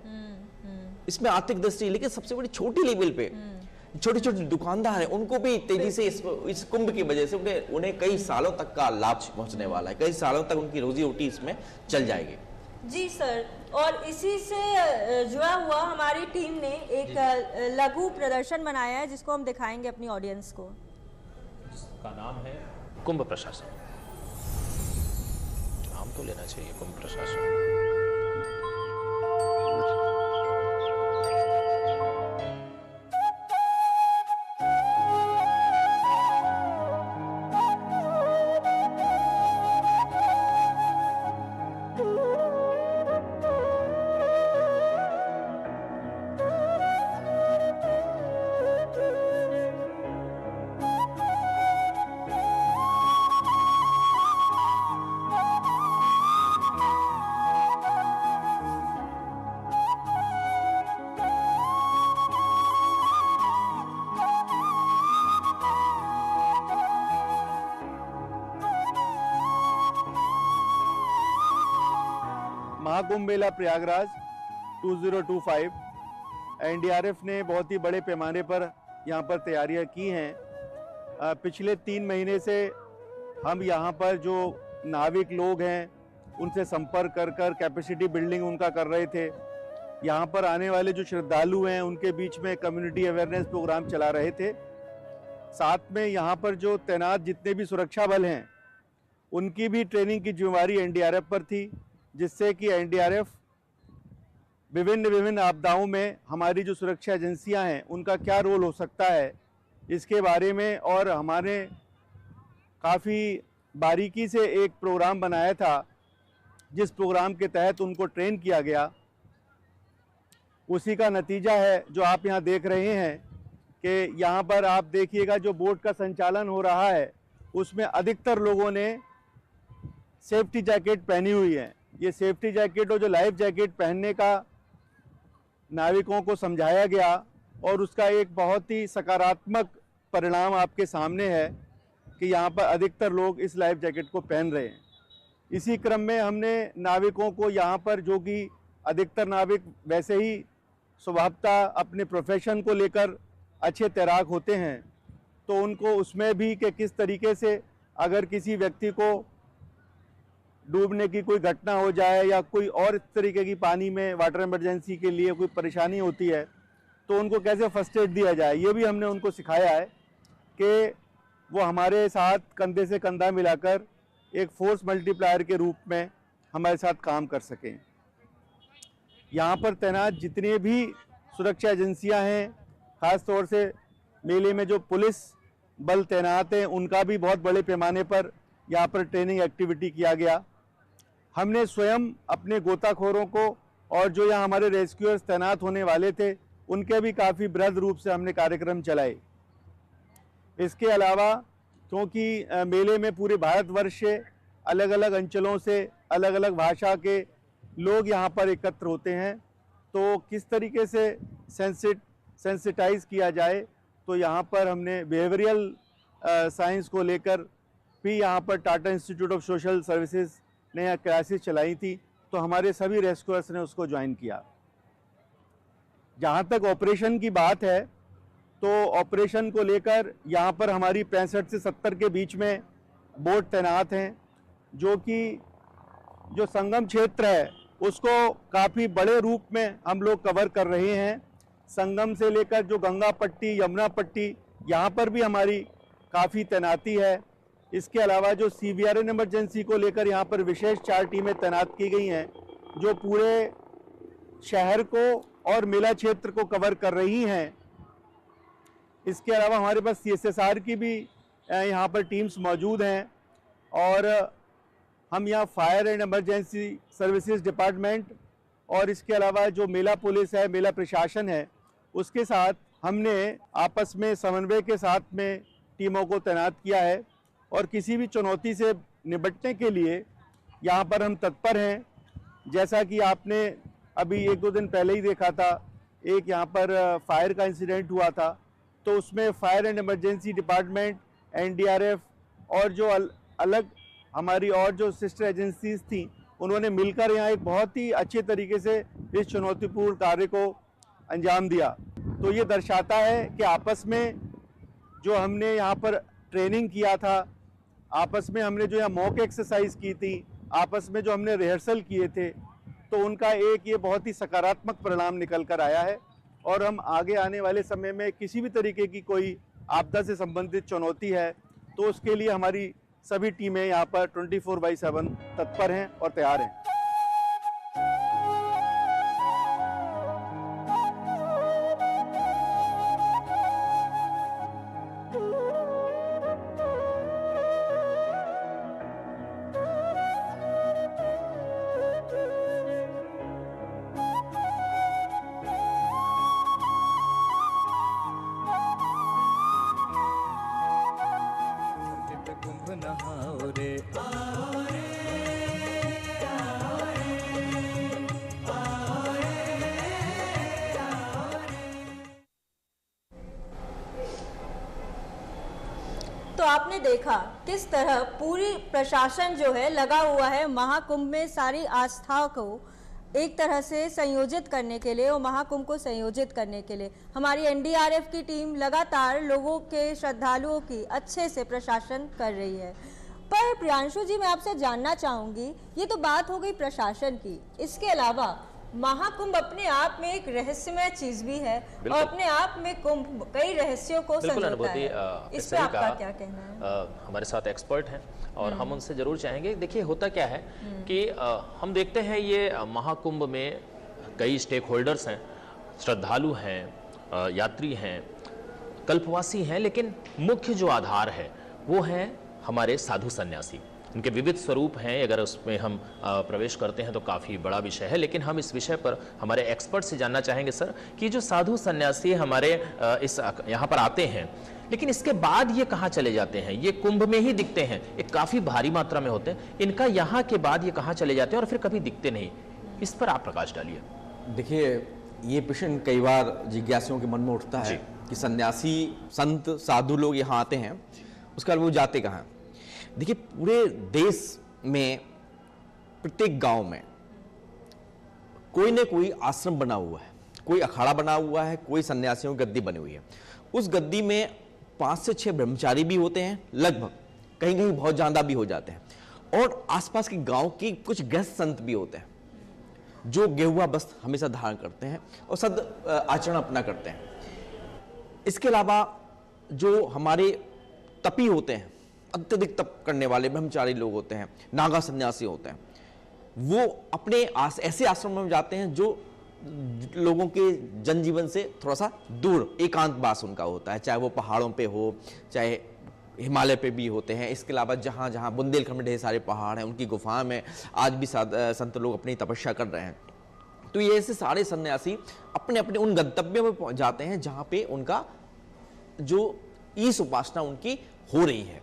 D: इसमें आर्थिक दृष्टि, लेकिन सबसे बड़ी छोटी लेवल पे छोटे छोटे दुकानदार हैं, उनको भी तेजी से इस कुंभ की वजह से उन्हें कई सालों तक का लाभ पहुंचने वाला है, कई सालों तक उनकी रोजी रोटी इसमें चल जाएगी।
C: जी सर, और इसी से जुड़ा हुआ हमारी टीम ने एक लघु प्रदर्शन बनाया है जिसको हम दिखाएंगे अपनी ऑडियंस को।
B: जिसका नाम है कुंभ प्रशासन। नाम तो लेना चाहिए कुंभ प्रशासन।
F: महाकुंभ मेला प्रयागराज 2025 एनडीआरएफ ने बहुत ही बड़े पैमाने पर यहाँ पर तैयारियाँ की हैं। पिछले 3 महीने से हम यहाँ पर जो नाविक लोग हैं उनसे संपर्क कर कैपेसिटी बिल्डिंग उनका कर रहे थे। यहाँ पर आने वाले जो श्रद्धालु हैं उनके बीच में कम्युनिटी अवेयरनेस प्रोग्राम चला रहे थे। साथ में यहाँ पर जो तैनात जितने भी सुरक्षा बल हैं उनकी भी ट्रेनिंग की जिम्मेवारी एनडीआरएफ पर थी, जिससे कि एनडीआरएफ विभिन्न आपदाओं में हमारी जो सुरक्षा एजेंसियां हैं उनका क्या रोल हो सकता है इसके बारे में, और हमारे काफ़ी बारीकी से एक प्रोग्राम बनाया था जिस प्रोग्राम के तहत उनको ट्रेन किया गया। उसी का नतीजा है जो आप यहाँ देख रहे हैं कि यहाँ पर आप देखिएगा जो बोट का संचालन हो रहा है उसमें अधिकतर लोगों ने सेफ्टी जैकेट पहनी हुई है। ये सेफ्टी जैकेट और जो लाइफ जैकेट पहनने का नाविकों को समझाया गया और उसका एक बहुत ही सकारात्मक परिणाम आपके सामने है कि यहाँ पर अधिकतर लोग इस लाइफ जैकेट को पहन रहे हैं। इसी क्रम में हमने नाविकों को यहाँ पर, जो कि अधिकतर नाविक वैसे ही स्वभावतः अपने प्रोफेशन को लेकर अच्छे तैराक होते हैं, तो उनको उसमें भी कि किस तरीके से अगर किसी व्यक्ति को डूबने की कोई घटना हो जाए या कोई और इस तरीके की पानी में वाटर इमरजेंसी के लिए कोई परेशानी होती है तो उनको कैसे फर्स्ट एड दिया जाए, ये भी हमने उनको सिखाया है कि वो हमारे साथ कंधे से कंधा मिलाकर एक फोर्स मल्टीप्लायर के रूप में हमारे साथ काम कर सकें। यहाँ पर तैनात जितने भी सुरक्षा एजेंसियाँ हैं, ख़ास तौर से मेले में जो पुलिस बल तैनात हैं, उनका भी बहुत बड़े पैमाने पर यहाँ पर ट्रेनिंग एक्टिविटी किया गया। हमने स्वयं अपने गोताखोरों को और जो यहाँ हमारे रेस्क्यूअर्स तैनात होने वाले थे उनके भी काफ़ी बृहद रूप से हमने कार्यक्रम चलाए। इसके अलावा क्योंकि मेले में पूरे भारतवर्ष से अलग अलग अंचलों से अलग अलग भाषा के लोग यहाँ पर एकत्र होते हैं, तो किस तरीके से सेंसिटाइज किया जाए, तो यहाँ पर हमने बिहेवियरल साइंस को लेकर भी यहाँ पर Tata institute of social services ने यहाँ क्लासेस चलाई थी, तो हमारे सभी रेस्क्यूअर्स ने उसको ज्वाइन किया। जहाँ तक ऑपरेशन की बात है तो ऑपरेशन को लेकर यहाँ पर हमारी 65 से 70 के बीच में बोट तैनात हैं, जो कि जो संगम क्षेत्र है उसको काफ़ी बड़े रूप में हम लोग कवर कर रहे हैं। संगम से लेकर जो गंगा पट्टी, यमुना पट्टी, यहाँ पर भी हमारी काफ़ी तैनाती है। इसके अलावा जो CBRN इमरजेंसी को लेकर यहाँ पर विशेष 4 टीमें तैनात की गई हैं जो पूरे शहर को और मेला क्षेत्र को कवर कर रही हैं। इसके अलावा हमारे पास CSSR की भी यहाँ पर टीम्स मौजूद हैं, और हम यहाँ fire and emergency services department और इसके अलावा जो मेला पुलिस है, मेला प्रशासन है, उसके साथ हमने आपस में समन्वय के साथ में टीमों को तैनात किया है और किसी भी चुनौती से निपटने के लिए यहाँ पर हम तत्पर हैं। जैसा कि आपने अभी 1-2 दिन पहले ही देखा था, एक यहाँ पर फायर का इंसिडेंट हुआ था, तो उसमें fire and emergency department, NDRF और जो अलग हमारी और जो सिस्टर एजेंसीज थी, उन्होंने मिलकर यहाँ एक बहुत ही अच्छे तरीके से इस चुनौतीपूर्ण कार्य को अंजाम दिया। तो ये दर्शाता है कि आपस में जो हमने यहाँ पर ट्रेनिंग किया था, आपस में हमने जो यहाँ मॉक एक्सरसाइज की थी, आपस में जो हमने रिहर्सल किए थे, तो उनका एक ये बहुत ही सकारात्मक परिणाम निकल कर आया है। और हम आगे आने वाले समय में किसी भी तरीके की कोई आपदा से संबंधित चुनौती है तो उसके लिए हमारी सभी टीमें यहाँ पर 24/7 तत्पर हैं और तैयार हैं।
A: धरती पे कुंभ नहाओ रे
C: तो आपने देखा किस तरह पूरी प्रशासन जो है लगा हुआ है महाकुंभ में सारी आस्थाओं को एक तरह से संयोजित करने के लिए और महाकुंभ को संयोजित करने के लिए हमारी एनडीआरएफ की टीम लगातार लोगों के, श्रद्धालुओं की अच्छे से प्रशासन कर रही है। पर प्रियांशु जी, मैं आपसे जानना चाहूंगी, ये तो बात हो गई प्रशासन की, इसके अलावा महाकुंभ अपने आप में एक रहस्यमय चीज भी है और अपने आप में कुंभ कई रहस्यों को
B: बिल्कुल
C: संजोता
B: अनुभूति,
C: है। इस पे
B: सही
C: आपका
B: कहा।
C: क्या कहना है?
B: हमारे साथ एक्सपर्ट हैं और हम उनसे जरूर चाहेंगे। देखिए होता क्या है कि हम देखते हैं ये महाकुंभ में कई स्टेक होल्डर्स हैं, श्रद्धालु हैं, यात्री हैं, कल्पवासी हैं, लेकिन मुख्य जो आधार है वो है हमारे साधु सन्यासी। उनके विविध स्वरूप हैं, अगर उसमें हम प्रवेश करते हैं तो काफ़ी बड़ा विषय है, लेकिन हम इस विषय पर हमारे एक्सपर्ट से जानना चाहेंगे सर कि जो साधु सन्यासी हमारे इस यहाँ पर आते हैं, लेकिन इसके बाद ये कहाँ चले जाते हैं? ये कुंभ में ही दिखते हैं, एक काफ़ी भारी मात्रा में होते हैं, इनका यहाँ के बाद ये कहाँ चले जाते हैं और फिर कभी दिखते नहीं? इस पर आप प्रकाश डालिए।
D: देखिए, ये प्रश्न कई बार जिज्ञासुओं के मन में उठता है कि सन्यासी, संत, साधु लोग यहाँ आते हैं, उसके बाद वो जाते कहाँ हैं? देखिए, पूरे देश में प्रत्येक गांव में कोई न कोई आश्रम बना हुआ है, कोई अखाड़ा बना हुआ है, कोई सन्यासियों की गद्दी बनी हुई है। उस गद्दी में 5 से 6 ब्रह्मचारी भी होते हैं, लगभग, कहीं कहीं बहुत ज़्यादा भी हो जाते हैं, और आसपास के गांव के कुछ गृहस्थ संत भी होते हैं जो गेहुआ वस्त्र हमेशा धारण करते हैं और सद आचरण अपना करते हैं। इसके अलावा जो हमारे तपी होते हैं, अत्यधिक तप करने वाले ब्रह्मचारी लोग होते हैं, नागा सन्यासी होते हैं, वो अपने ऐसे आश्रम में जाते हैं जो लोगों के जनजीवन से थोड़ा सा दूर एकांतवास उनका होता है, चाहे वो पहाड़ों पे हो, चाहे हिमालय पे भी होते हैं। इसके अलावा जहाँ जहाँ बुंदेलखंड में ढेर सारे पहाड़ हैं, उनकी गुफाओं में आज भी संत लोग अपनी तपस्या कर रहे हैं। तो ये ऐसे सारे सन्यासी अपने अपने उन गंतव्यों में पहुँच जाते हैं जहाँ पे उनका जो ईश उपासना उनकी हो रही है।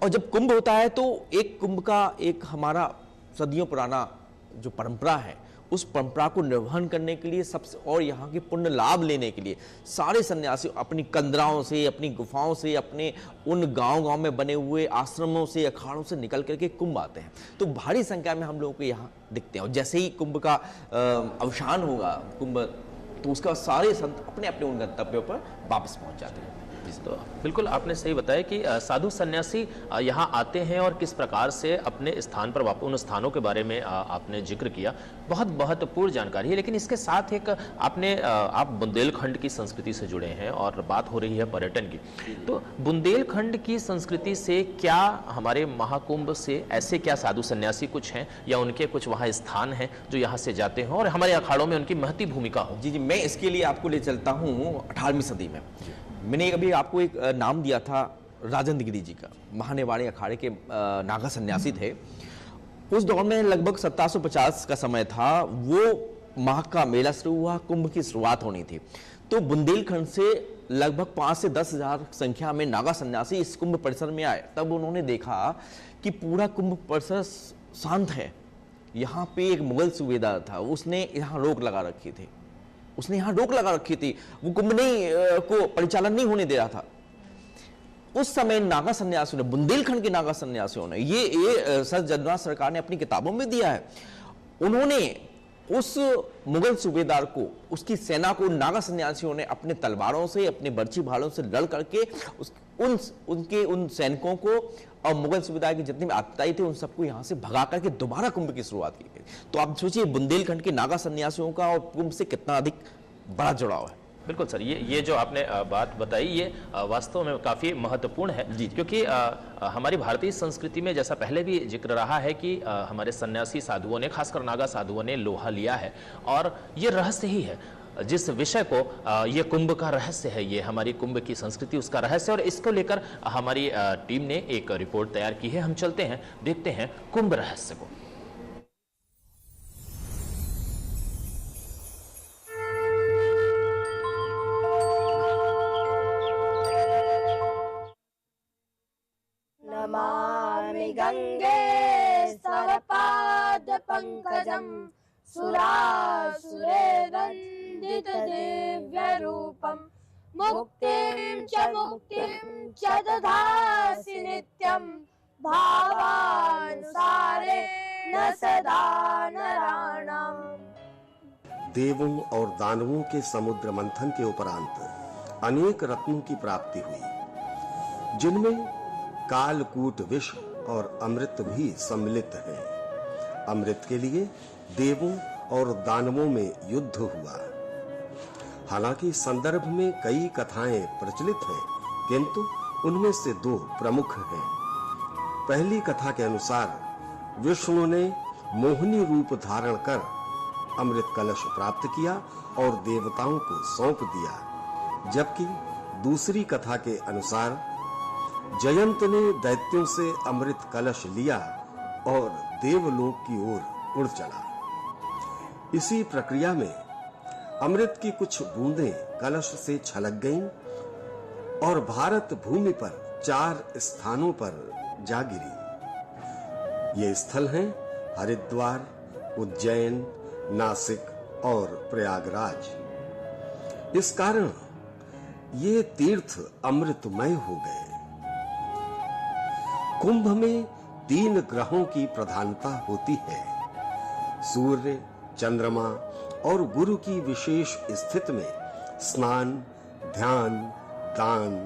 D: और जब कुंभ होता है तो एक कुंभ का एक हमारा सदियों पुराना जो परंपरा है, उस परंपरा को निर्वहन करने के लिए सबसे और यहाँ के पुण्य लाभ लेने के लिए सारे सन्यासी अपनी कंदराओं से, अपनी गुफाओं से, अपने उन गांव-गांव में बने हुए आश्रमों से, अखाड़ों से निकल करके कुंभ आते हैं। तो भारी संख्या में हम लोगों को यहाँ दिखते हैं। और जैसे ही कुंभ का अवसान होगा, कुंभ, तो उसका सारे संत अपने अपने उन गंतव्यों पर वापस पहुँच जाते हैं।
B: तो बिल्कुल आपने सही बताया कि साधु सन्यासी यहाँ आते हैं और किस प्रकार से अपने स्थान पर उन स्थानों के बारे में आपने जिक्र किया, बहुत महत्वपूर्ण जानकारी है। लेकिन इसके साथ एक आप बुंदेलखंड की संस्कृति से जुड़े हैं और बात हो रही है पर्यटन की, तो बुंदेलखंड की संस्कृति से क्या, हमारे महाकुंभ से ऐसे क्या साधु सन्यासी कुछ हैं या उनके कुछ वहाँ स्थान हैं जो यहाँ से जाते हैं और हमारे अखाड़ों में उनकी महती भूमिका हो?
D: जी, मैं इसके लिए आपको ले चलता हूँ 18वीं सदी में। मैंने अभी आपको एक नाम दिया था राजेंद्र गिरी जी का, महानेवाड़ी अखाड़े के नागा सन्यासी थे। उस दौर में लगभग 1750 का समय था, वो माघ का मेला शुरू हुआ, कुंभ की शुरुआत होनी थी। तो बुंदेलखंड से लगभग 5 से 10 हजार संख्या में नागा सन्यासी इस कुंभ परिसर में आए। तब उन्होंने देखा कि पूरा कुंभ परिसर शांत है। यहाँ पे एक मुगल सूबेदार था, उसने यहाँ रोक लगा रखी थी, वो कुंभ को परिचालन नहीं होने दे रहा था। उस समय नागा सन्यासियों ने, बुंदेलखंड के नागा सन्यासियों ने, ये सर जगन्नाथ सरकार ने अपनी किताबों में दिया है, उन्होंने उस मुगल सूबेदार को, उसकी सेना को नागा सन्यासियों ने अपने तलवारों से, अपने बर्छी भालों से लड़ करके उन सैनिकों को और मुगल सूबेदार के जितने भी आतताई थे उन सबको यहां से भगा करके दोबारा कुंभ की शुरुआत की गई। तो आप सोचिए बुंदेलखंड के नागा सन्यासियों का और कुंभ से कितना अधिक बड़ा जुड़ाव है।
B: बिल्कुल सर, ये जो आपने बात बताई ये वास्तव में काफ़ी महत्वपूर्ण है, क्योंकि हमारी भारतीय संस्कृति में जैसा पहले भी जिक्र रहा है कि हमारे सन्यासी साधुओं ने, खासकर नागा साधुओं ने लोहा लिया है, और ये रहस्य ही है जिस विषय को, ये कुंभ का रहस्य है, ये हमारी कुंभ की संस्कृति उसका रहस्य, और इसको लेकर हमारी टीम ने एक रिपोर्ट तैयार की है। हम चलते हैं, देखते हैं कुंभ रहस्य को।
G: नमामि गंगे स्वपाद पंकजं सुरासुरेवन्दित दिव्य रूपं मुक्तिं च दधासि नित्यं भावानुसारे न सदा नराणाम्।
H: देवों और दानवों के समुद्र मंथन के उपरांत अनेक रत्नों की प्राप्ति हुई, जिनमें कालकूट विष और अमृत भी सम्मिलित है। अमृत के लिए देवों और दानवों में युद्ध हुआ। हालांकि संदर्भ में कई कथाएं प्रचलित हैं, किंतु उनमें से 2 प्रमुख हैं। पहली कथा के अनुसार विष्णु ने मोहिनी रूप धारण कर अमृत कलश प्राप्त किया और देवताओं को सौंप दिया, जबकि दूसरी कथा के अनुसार जयंत ने दैत्यों से अमृत कलश लिया और देवलोक की ओर उड़ चला। इसी प्रक्रिया में अमृत की कुछ बूंदें कलश से छलक गईं और भारत भूमि पर 4 स्थानों पर जा गिरी। ये स्थल हैं हरिद्वार, उज्जैन, नासिक और प्रयागराज। इस कारण ये तीर्थ अमृतमय हो गए। कुंभ में 3 ग्रहों की प्रधानता होती है। सूर्य, चंद्रमा और गुरु की विशेष स्थिति में स्नान, ध्यान, दान,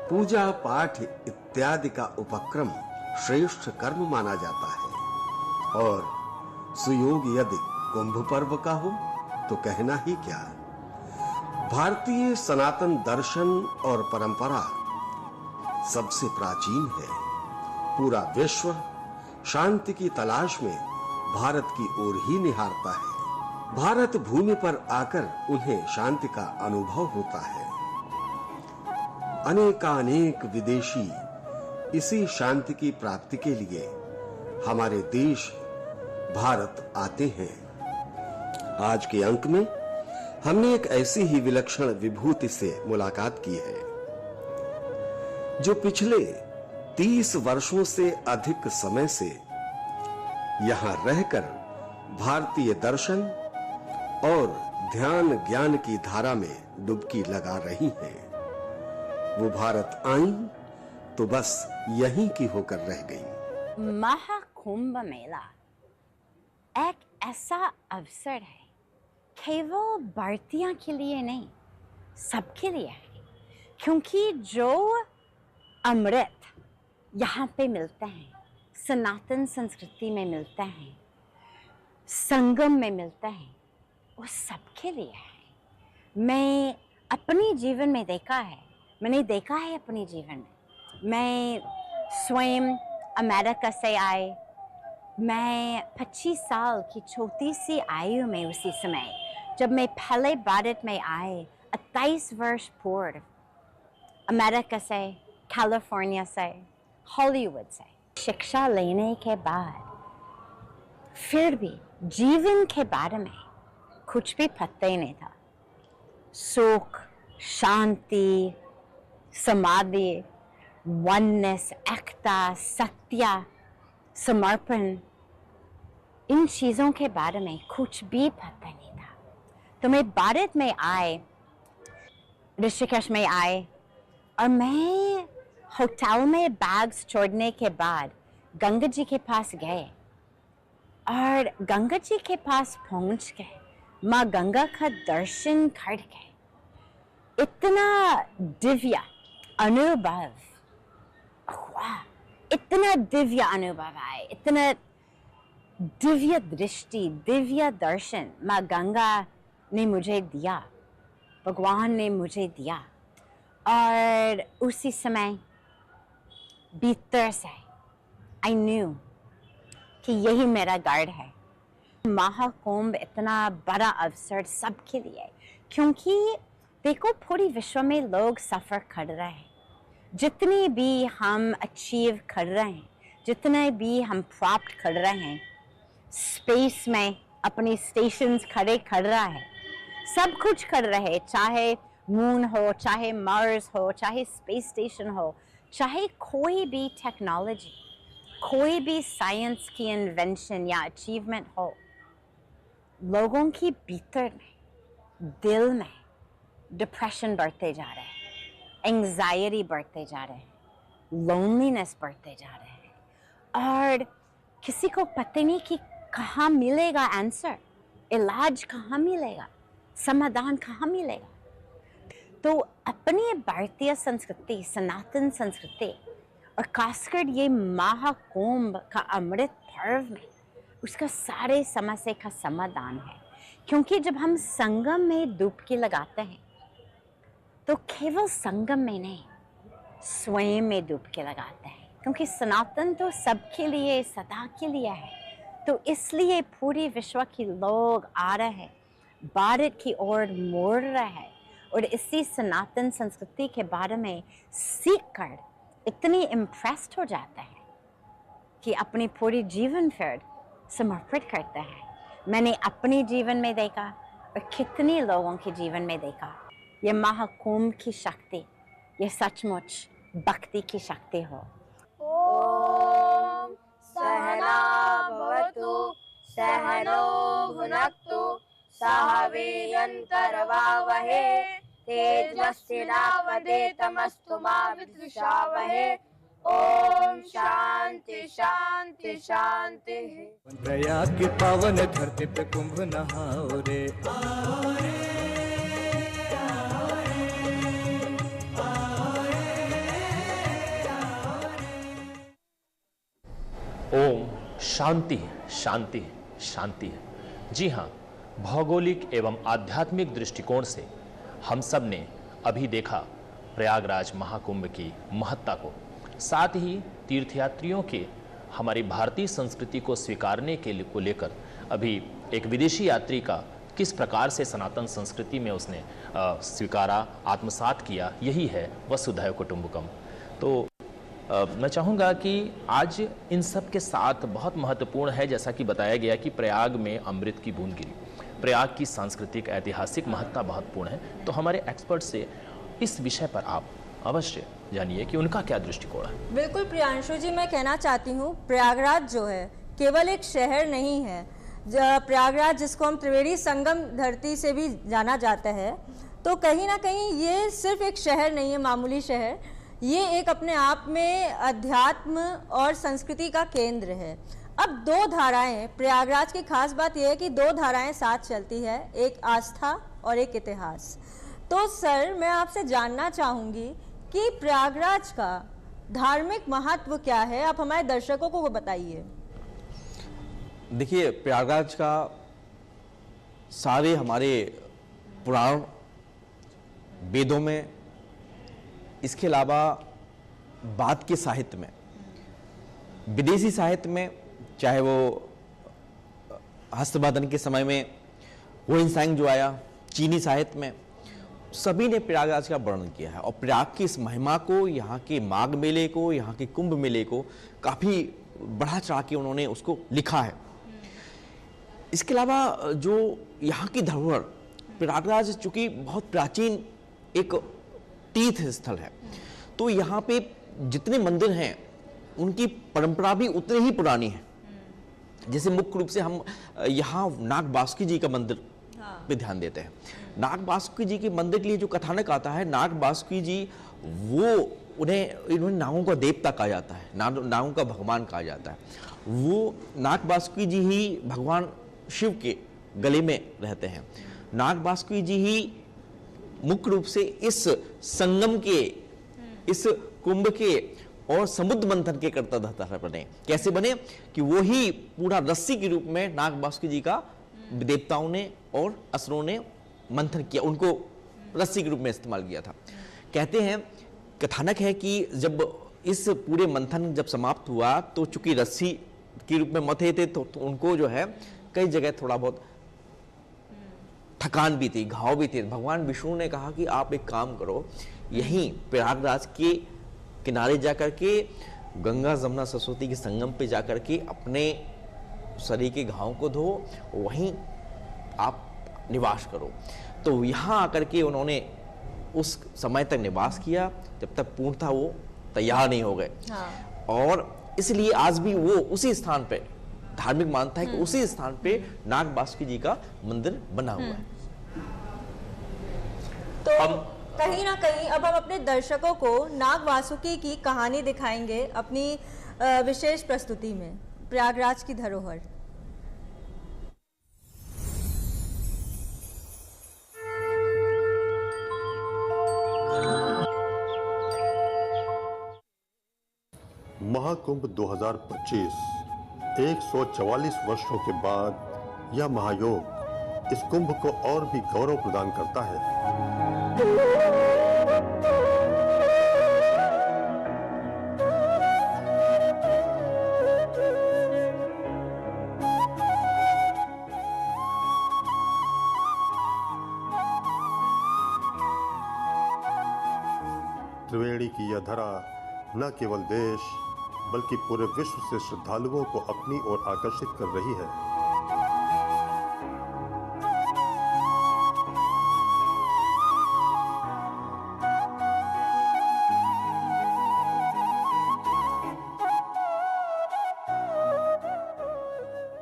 H: पूजा पाठ इत्यादि का उपक्रम श्रेष्ठ कर्म माना जाता है, और सुयोग यदि कुंभ पर्व का हो तो कहना ही क्या। भारतीय सनातन दर्शन और परंपरा सबसे प्राचीन है। पूरा विश्व शांति की तलाश में भारत की ओर ही निहारता है। भारत भूमि पर आकर उन्हें शांति का अनुभव होता है। अनेकानेक विदेशी इसी शांति की प्राप्ति के लिए हमारे देश भारत आते हैं। आज के अंक में हमने एक ऐसी ही विलक्षण विभूति से मुलाकात की है, जो पिछले 30 वर्षों से अधिक समय से यहां रहकर भारतीय दर्शन और ध्यान ज्ञान की धारा में डुबकी लगा रही हैं। वो भारत आई तो बस यहीं की होकर रह गई।
I: महाकुंभ मेला एक ऐसा अवसर है, केवल भारतीयों के लिए नहीं, सबके लिए है, क्योंकि जो अमृत यहाँ पे मिलते हैं, सनातन संस्कृति में मिलते हैं, संगम में मिलते हैं, वो सबके लिए है। मैं अपने जीवन में देखा है, मैंने देखा है अपने जीवन में। मैं स्वयं अमेरिका से आई। मैं 25 साल की छोटी सी आयु में, उसी समय जब मैं पहले भारत में आई, 28 वर्ष पूर्व, अमेरिका से, कैलिफोर्निया से, हॉलीवुड से शिक्षा लेने के बाद फिर भी जीवन के बारे में कुछ भी पता ही नहीं था। सुख, शांति, समाधि, वननेस, एकता, सत्य, समर्पण, इन चीज़ों के बारे में कुछ भी पता नहीं था। तो मैं भारत में आए, ऋषिकेश में आए, और मैं होटल में बैग्स छोड़ने के बाद गंगा जी के पास गए, और गंगा जी के पास पहुंच गए, माँ गंगा का दर्शन करके इतना दिव्य अनुभव हुआ, इतना दिव्य अनुभव आए, इतना दिव्य दृष्टि, दिव्य दर्शन माँ गंगा ने मुझे दिया, भगवान ने मुझे दिया। और उसी समय भीतर से आई न्यू कि यही मेरा गढ़ है। महाकुंभ इतना बड़ा अवसर सबके लिए, क्योंकि देखो पूरे विश्व में लोग सफ़र कर रहे हैं, जितनी भी हम अचीव कर रहे हैं, जितने भी हम प्राप्त कर रहे हैं, स्पेस में अपने स्टेशंस खड़े कर रहा है, सब कुछ कर रहे, चाहे मून हो, चाहे मार्स हो, चाहे स्पेस स्टेशन हो, चाहे कोई भी टेक्नोलॉजी, कोई भी साइंस की इन्वेंशन या अचीवमेंट हो, लोगों की भीतर में, दिल में डिप्रेशन बढ़ते जा रहे हैं, एंजाइटी बढ़ते जा रहे हैं, लोनलीनेस बढ़ते जा रहे हैं, और किसी को पता नहीं कि कहाँ मिलेगा आंसर, इलाज कहाँ मिलेगा, समाधान कहाँ मिलेगा। तो अपनी भारतीय संस्कृति, सनातन संस्कृति, और खासकर ये महाकुंभ का अमृत पर्व में उसका सारे समस्या का समाधान है। क्योंकि जब हम संगम में डुबकी लगाते हैं तो केवल संगम में नहीं, स्वयं में डुबकी लगाते हैं, क्योंकि सनातन तो सबके लिए, सदा के लिए है। तो इसलिए पूरे विश्व के लोग आ रहे हैं, भारत की ओर मुड़ रहे हैं, और इसी सनातन संस्कृति के बारे में सीख कर इतनी इम्प्रेस्ड हो जाते हैं कि अपनी पूरी जीवन फिर समर्पित करते हैं। मैंने अपने जीवन में देखा और कितने लोगों के जीवन में देखा, ये महाकुंभ की शक्ति, ये सचमुच भक्ति की शक्ति हो।
G: ओम सहना भवतु सहनो भुनक्तु सह वीर्यंकरवावहे तेजस्विनावधीतमस्तु मा विद्विषावहे। ओम शांति शांति शांति।
A: प्रयाग की पावन धरती पे कुंभ नहाओ रे,
B: ओम शांति शांति शांति। जी हाँ, भौगोलिक एवं आध्यात्मिक दृष्टिकोण से हम सब ने अभी देखा प्रयागराज महाकुंभ की महत्ता को, साथ ही तीर्थयात्रियों के हमारी भारतीय संस्कृति को स्वीकारने के को लेकर अभी एक विदेशी यात्री का किस प्रकार से सनातन संस्कृति में उसने स्वीकारा, आत्मसात किया, यही है वसुधैव कुटुंबकम। तो मैं चाहूँगा कि आज इन सब के साथ बहुत महत्वपूर्ण है, जैसा कि बताया गया कि प्रयाग में अमृत की बूंद गिरी, प्रयाग की सांस्कृतिक ऐतिहासिक महत्ता बहुत पूर्ण है। तो हमारे एक्सपर्ट से इस विषय पर आप अवश्य जानिए कि उनका क्या दृष्टिकोण है।
C: बिल्कुल प्रियांशु जी, मैं कहना चाहती हूँ प्रयागराज जो है केवल एक शहर नहीं है। प्रयागराज जिसको हम त्रिवेणी संगम धरती से भी जाना जाता है, तो कहीं ना कहीं ये सिर्फ एक शहर नहीं है, मामूली शहर, ये एक अपने आप में अध्यात्म और संस्कृति का केंद्र है। अब दो धाराएं, प्रयागराज की खास बात यह है कि दो धाराएं साथ चलती है, एक आस्था और एक इतिहास। तो सर, मैं आपसे जानना चाहूँगी कि प्रयागराज का धार्मिक महत्व क्या है, आप हमारे दर्शकों को बताइए।
D: देखिए, प्रयागराज का सारे हमारे पुराण, वेदों में, इसके अलावा बाद के साहित्य में, विदेशी साहित्य में, चाहे वो हस्तबंधन के समय में हुइनसांग जो आया, चीनी साहित्य में, सभी ने प्रयागराज का वर्णन किया है। और प्रयाग की इस महिमा को, यहाँ के माघ मेले को, यहाँ के कुंभ मेले को काफ़ी बढ़ा चढ़ा के उन्होंने उसको लिखा है। इसके अलावा जो यहाँ की धरोहर, प्रयागराज चूंकि बहुत प्राचीन एक तीर्थ स्थल है, तो यहाँ पे जितने मंदिर हैं उनकी परंपरा भी उतनी ही पुरानी है। जैसे मुख्य रूप से हम यहाँ नाग बासुकी जी का मंदिर पे ध्यान देते हैं। नाग बासुकी जी के मंदिर के लिए जो कथानक आता है, नाग बासुकी जी वो इन्होंने नागों का देवता कहा जाता है, नागों का भगवान कहा जाता है। वो नाग बासुकी जी ही भगवान शिव के गले में रहते हैं। नाग बासुकी जी ही मुख्य रूप से इस संगम के, इस कुंभ के और समुद्र मंथन के कर्ता धर्ता बने। कैसे बने कि वो ही पूरा रस्सी के रूप में नाग बासुकी जी का देवताओं ने और असुरों ने मंथन किया, उनको रस्सी के रूप में इस्तेमाल किया था। कहते हैं, कथानक है कि जब इस पूरे मंथन जब समाप्त हुआ तो चूंकि रस्सी के रूप में मथे थे तो उनको जो है कई जगह थोड़ा बहुत थकान भी थी, घाव भी थे। भगवान विष्णु ने कहा कि आप एक काम करो, यहीं प्रयागराज के किनारे जाकर के गंगा जमुना सरस्वती के संगम पे जाकर के अपने शरीर के घाव को धो, वहीं आप निवास करो। तो यहाँ आकर के उन्होंने उस समय तक निवास किया जब तक पूर्णतः वो तैयार नहीं हो गए। और इसलिए आज भी वो उसी स्थान पे धार्मिक मानता है कि उसी स्थान पे नाग बासुकी जी का मंदिर बना हुआ है।
C: तो कहीं ना कहीं अब हम अपने दर्शकों को नाग वासुकी की कहानी दिखाएंगे अपनी विशेष प्रस्तुति में, प्रयागराज की धरोहर।
J: महाकुंभ 2025 144 वर्षों के बाद यह महायोग इस कुंभ को और भी गौरव प्रदान करता है। त्रिवेणी की यह धरा न केवल देश बल्कि पूरे विश्व से श्रद्धालुओं को अपनी ओर आकर्षित कर रही है।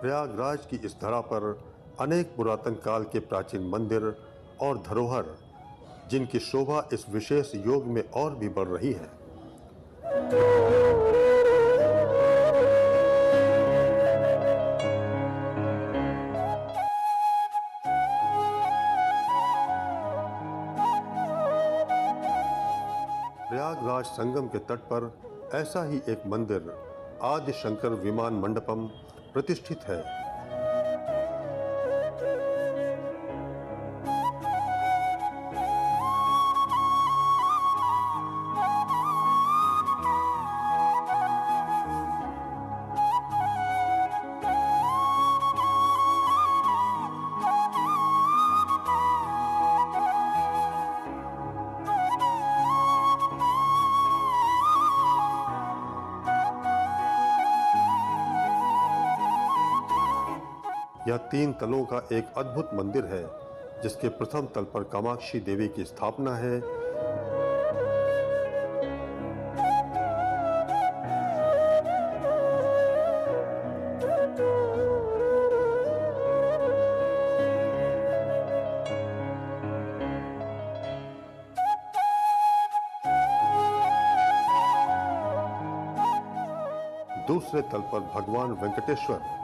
J: प्रयागराज की इस धरा पर अनेक पुरातन काल के प्राचीन मंदिर और धरोहर, जिनकी शोभा इस विशेष योग में और भी बढ़ रही है। प्रयागराज संगम के तट पर ऐसा ही एक मंदिर आदि शंकर विमान मंडपम प्रतिष्ठित है। यह 3 तलों का एक अद्भुत मंदिर है, जिसके प्रथम तल पर कामाक्षी देवी की स्थापना है। दूसरे तल पर भगवान वेंकटेश्वर,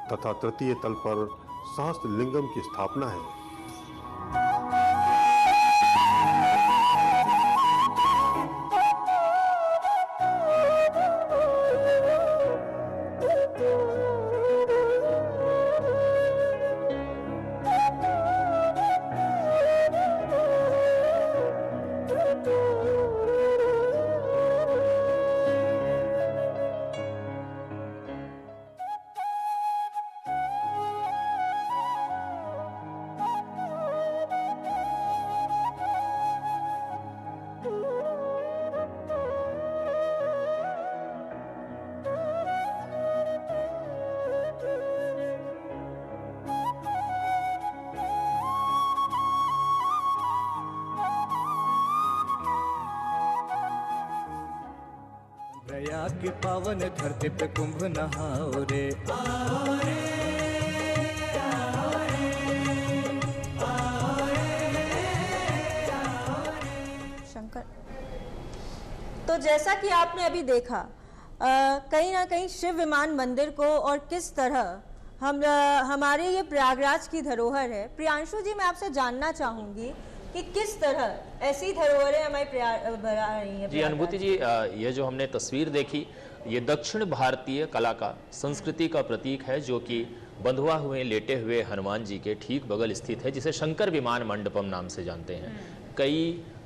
J: तथा तृतीय तल पर सहस्त्र लिंगम की स्थापना है।
A: दया की पावन धरती पे कुंभ नहाओ रे।
C: शंकर, तो जैसा कि आपने अभी देखा, कहीं ना कहीं शिव विमान मंदिर को और किस तरह हमारे ये प्रयागराज की धरोहर है। प्रियांशु जी, मैं आपसे जानना चाहूंगी कि किस तरह ऐसी धरोहरें हमारी बना रही हैं।
B: जी अनुभूति जी, ये जो हमने तस्वीर देखी, ये दक्षिण भारतीय कला का, संस्कृति का प्रतीक है, जो कि बंधुआ हुए लेटे हुए हनुमान जी के ठीक बगल स्थित है, जिसे शंकर विमान मंडपम नाम से जानते हैं। कई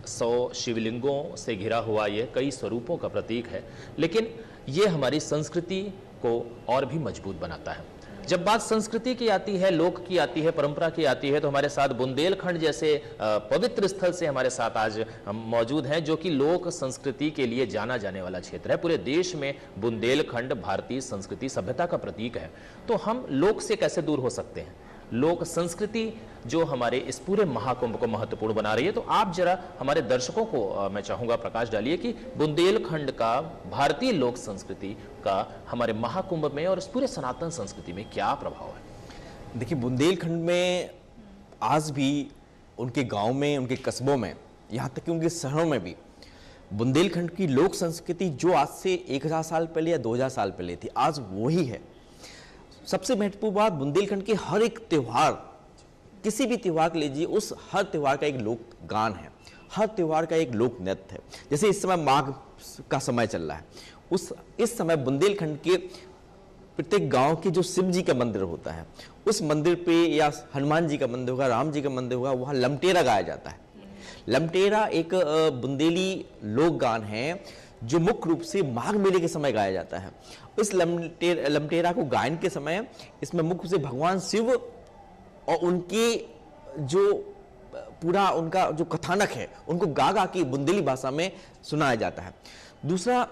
B: 100 शिवलिंगों से घिरा हुआ ये कई स्वरूपों का प्रतीक है, लेकिन ये हमारी संस्कृति को और भी मजबूत बनाता है। जब बात संस्कृति की आती है, लोक की आती है, परंपरा की आती है, तो हमारे साथ बुंदेलखंड जैसे पवित्र स्थल से हमारे साथ आज हम मौजूद हैं, जो कि लोक संस्कृति के लिए जाना जाने वाला क्षेत्र है। पूरे देश में बुंदेलखंड भारतीय संस्कृति सभ्यता का प्रतीक है। तो हम लोक से कैसे दूर हो सकते हैं? लोक संस्कृति जो हमारे इस पूरे महाकुंभ को महत्वपूर्ण बना रही है। तो आप जरा हमारे दर्शकों को मैं चाहूंगा प्रकाश डालिए कि बुंदेलखंड का, भारतीय लोक संस्कृति का हमारे महाकुंभ में और इस पूरे सनातन संस्कृति में क्या प्रभाव है।
D: देखिए, बुंदेलखंड में आज भी उनके गांव में, उनके कस्बों में, यहाँ तक कि उनके शहरों में भी बुंदेलखंड की लोक संस्कृति जो आज से 1000 साल पहले या 2000 साल पहले थी, आज वही है। सबसे महत्वपूर्ण बात, बुंदेलखंड के हर एक त्यौहार, किसी भी त्यौहार के लीजिए, उस हर त्यौहार का एक लोक गान है, हर त्यौहार का एक लोक नृत्य है। जैसे इस समय माघ का समय चल रहा है, इस समय बुंदेलखंड के प्रत्येक गांव के जो शिव जी का मंदिर होता है, उस मंदिर पे या हनुमान जी का मंदिर होगा, राम जी का मंदिर होगा, वहाँ लमटेरा गाया जाता है। लमटेरा एक बुंदेली लोक गान है जो मुख्य रूप से माघ मेले के समय गाया जाता है। इस लमटेरा को गायन के समय इसमें मुख्य से भगवान शिव और उनके जो पूरा उनका जो कथानक है, उनको गा गा के बुंदेली भाषा में सुनाया जाता है। दूसरा,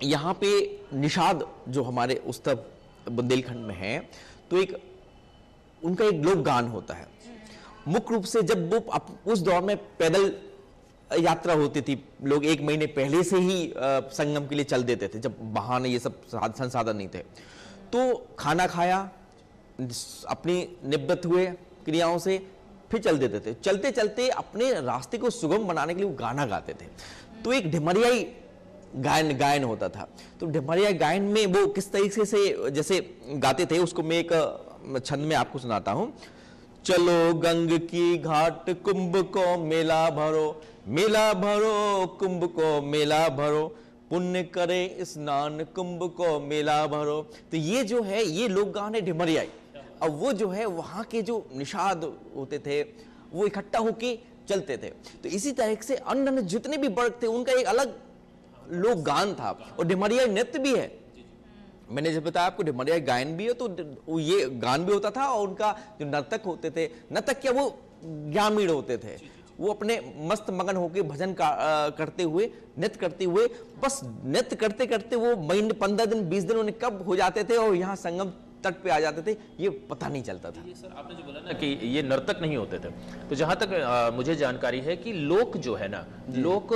D: यहाँ पे निषाद जो हमारे उस तरफ बुंदेलखंड में है, तो एक उनका एक लोक गान होता है। मुख्य रूप से जब वो उस दौर में पैदल यात्रा होती थी, लोग 1 महीने पहले से ही संगम के लिए चल देते थे, जब वाहन ये सब संसाधन नहीं थे। तो खाना खाया, अपनी निवृत्त हुए क्रियाओं से, फिर चल देते थे। चलते चलते अपने रास्ते को सुगम बनाने के लिए वो गाना गाते थे। तो एक ढिमरियाई गायन होता था। तो ढिमरियाई गायन में वो किस तरीके से जैसे गाते थे, उसको मैं एक छंद में आपको सुनाता हूँ। चलो गंग की घाट कुंभ को मेला भरो, मेला भरो कुंभ को मेला भरो, पुण्य करे स्नान कुंभ को मेला भरो। तो ये जो है, ये लोक गान है ढिमरियाई। अब वो जो है, वहाँ के जो निषाद होते थे, वो इकट्ठा होके चलते थे। तो इसी तरह से अन्य जितने भी वर्ग थे, उनका एक अलग लोक गान था। और ढिमरियाई नृत्य भी है। मैंने जब बताया आपको, ढिमरियाई गायन भी है, तो ये गान भी होता था। और उनका जो नर्तक होते थे, नर्तक क्या, वो ग्रामीण होते थे, वो अपने मस्त मगन होकर भजन करते हुए, नृत्य करते हुए, बस नृत्य करते करते वो महीने 15 दिन 20 दिन उन्हें कब हो जाते थे और यहाँ संगम तट पे आ जाते थे, ये पता नहीं चलता था।
B: सर, आपने जो बोला ना कि ये नर्तक नहीं होते थे, तो जहां तक मुझे जानकारी है कि लोक जो है ना, लोक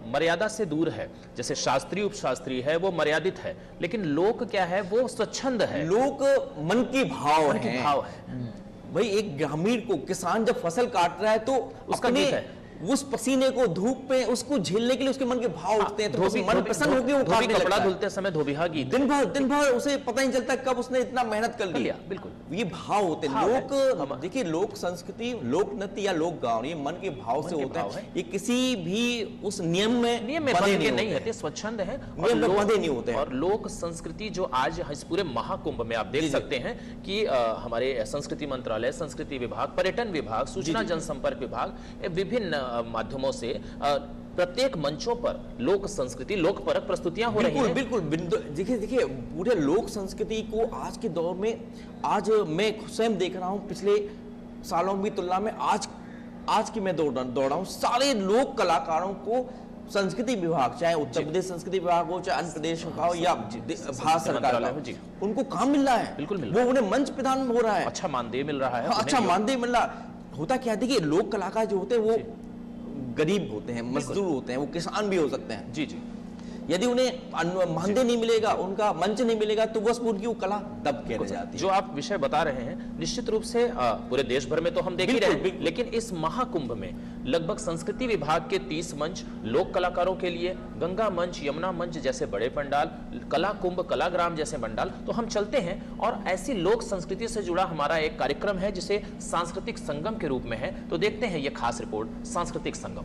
B: मर्यादा से दूर है। जैसे शास्त्रीय उपशास्त्रीय है, वो मर्यादित है, लेकिन लोक क्या है, वो स्वच्छंद है।
D: लोक मन के भाव है। भाई, एक ग्रामीण को, किसान जब फसल काट रहा है तो
B: उसका गीत है,
D: उस पसीने को, धूप पे उसको झेलने के लिए उसके मन के भाव उठते हैं, तो मन प्रसन्न होकर वो काटने लगता है।
B: कपड़ा धुलते समय धोबिहा गीत,
D: दिन भर उसे पता नहीं चलता कब उसने इतना मेहनत कर लिया।
B: बिल्कुल,
D: ये भाव होते हैं। लोक, देखिए, लोक संस्कृति, लोक नृत्य या लोक गान, ये मन के भाव से होता है। ये किसी भी उस नियम में
B: बंधे नहीं रहते, स्वच्छंद है,
D: नियम में बंधे नहीं होते।
B: और लोक संस्कृति जो आज इस पूरे महाकुंभ में आप देख सकते हैं कि हमारे संस्कृति मंत्रालय, संस्कृति विभाग, पर्यटन विभाग, सूचना जनसंपर्क विभाग, विभिन्न माध्यमों से प्रत्येक मंचों पर लोक संस्कृति, लोक परक प्रस्तुतियां हो रही हैं।
D: बिल्कुल। देखिए, पूरे लोक संस्कृति को आज के दौर में, आज मैं स्वयं देख रहा हूं, पिछले सालों की तुलना में आज की मैं दौड़ रहा हूं, सारे लोक कलाकारों को संस्कृति विभाग, चाहे उत्तर प्रदेश संस्कृति विभाग हो, चाहे आंध्र प्रदेश हो या भारत सरकार हो, उनको काम मिल रहा है।
B: बिल्कुल,
D: वो उन्हें मंच प्रदान हो रहा है,
B: अच्छा मानदेय मिल रहा है।
D: अच्छा मानदेय मिल रहा। होता क्या, देखिए, लोक कलाकार जो होते हैं वो गरीब होते हैं, मजदूर होते हैं, वो किसान भी हो सकते हैं।
B: जी जी।
D: यदि उन्हें मानदेय नहीं मिलेगा, उनका मंच नहीं मिलेगा, तो बस उनकी वो कला तब कह जाती है।
B: जो आप विषय बता रहे हैं निश्चित रूप से पूरे देश भर में तो हम देख ही रहे हैं, लेकिन इस महाकुंभ में लगभग संस्कृति विभाग के 30 मंच लोक कलाकारों के लिए, गंगा मंच, यमुना मंच जैसे बड़े पंडाल, कला कुंभ, कलाग्राम जैसे पंडाल। तो हम चलते हैं और ऐसी लोक संस्कृति से जुड़ा हमारा एक कार्यक्रम है जिसे सांस्कृतिक संगम के रूप में है। तो देखते हैं यह खास रिपोर्ट सांस्कृतिक संगम।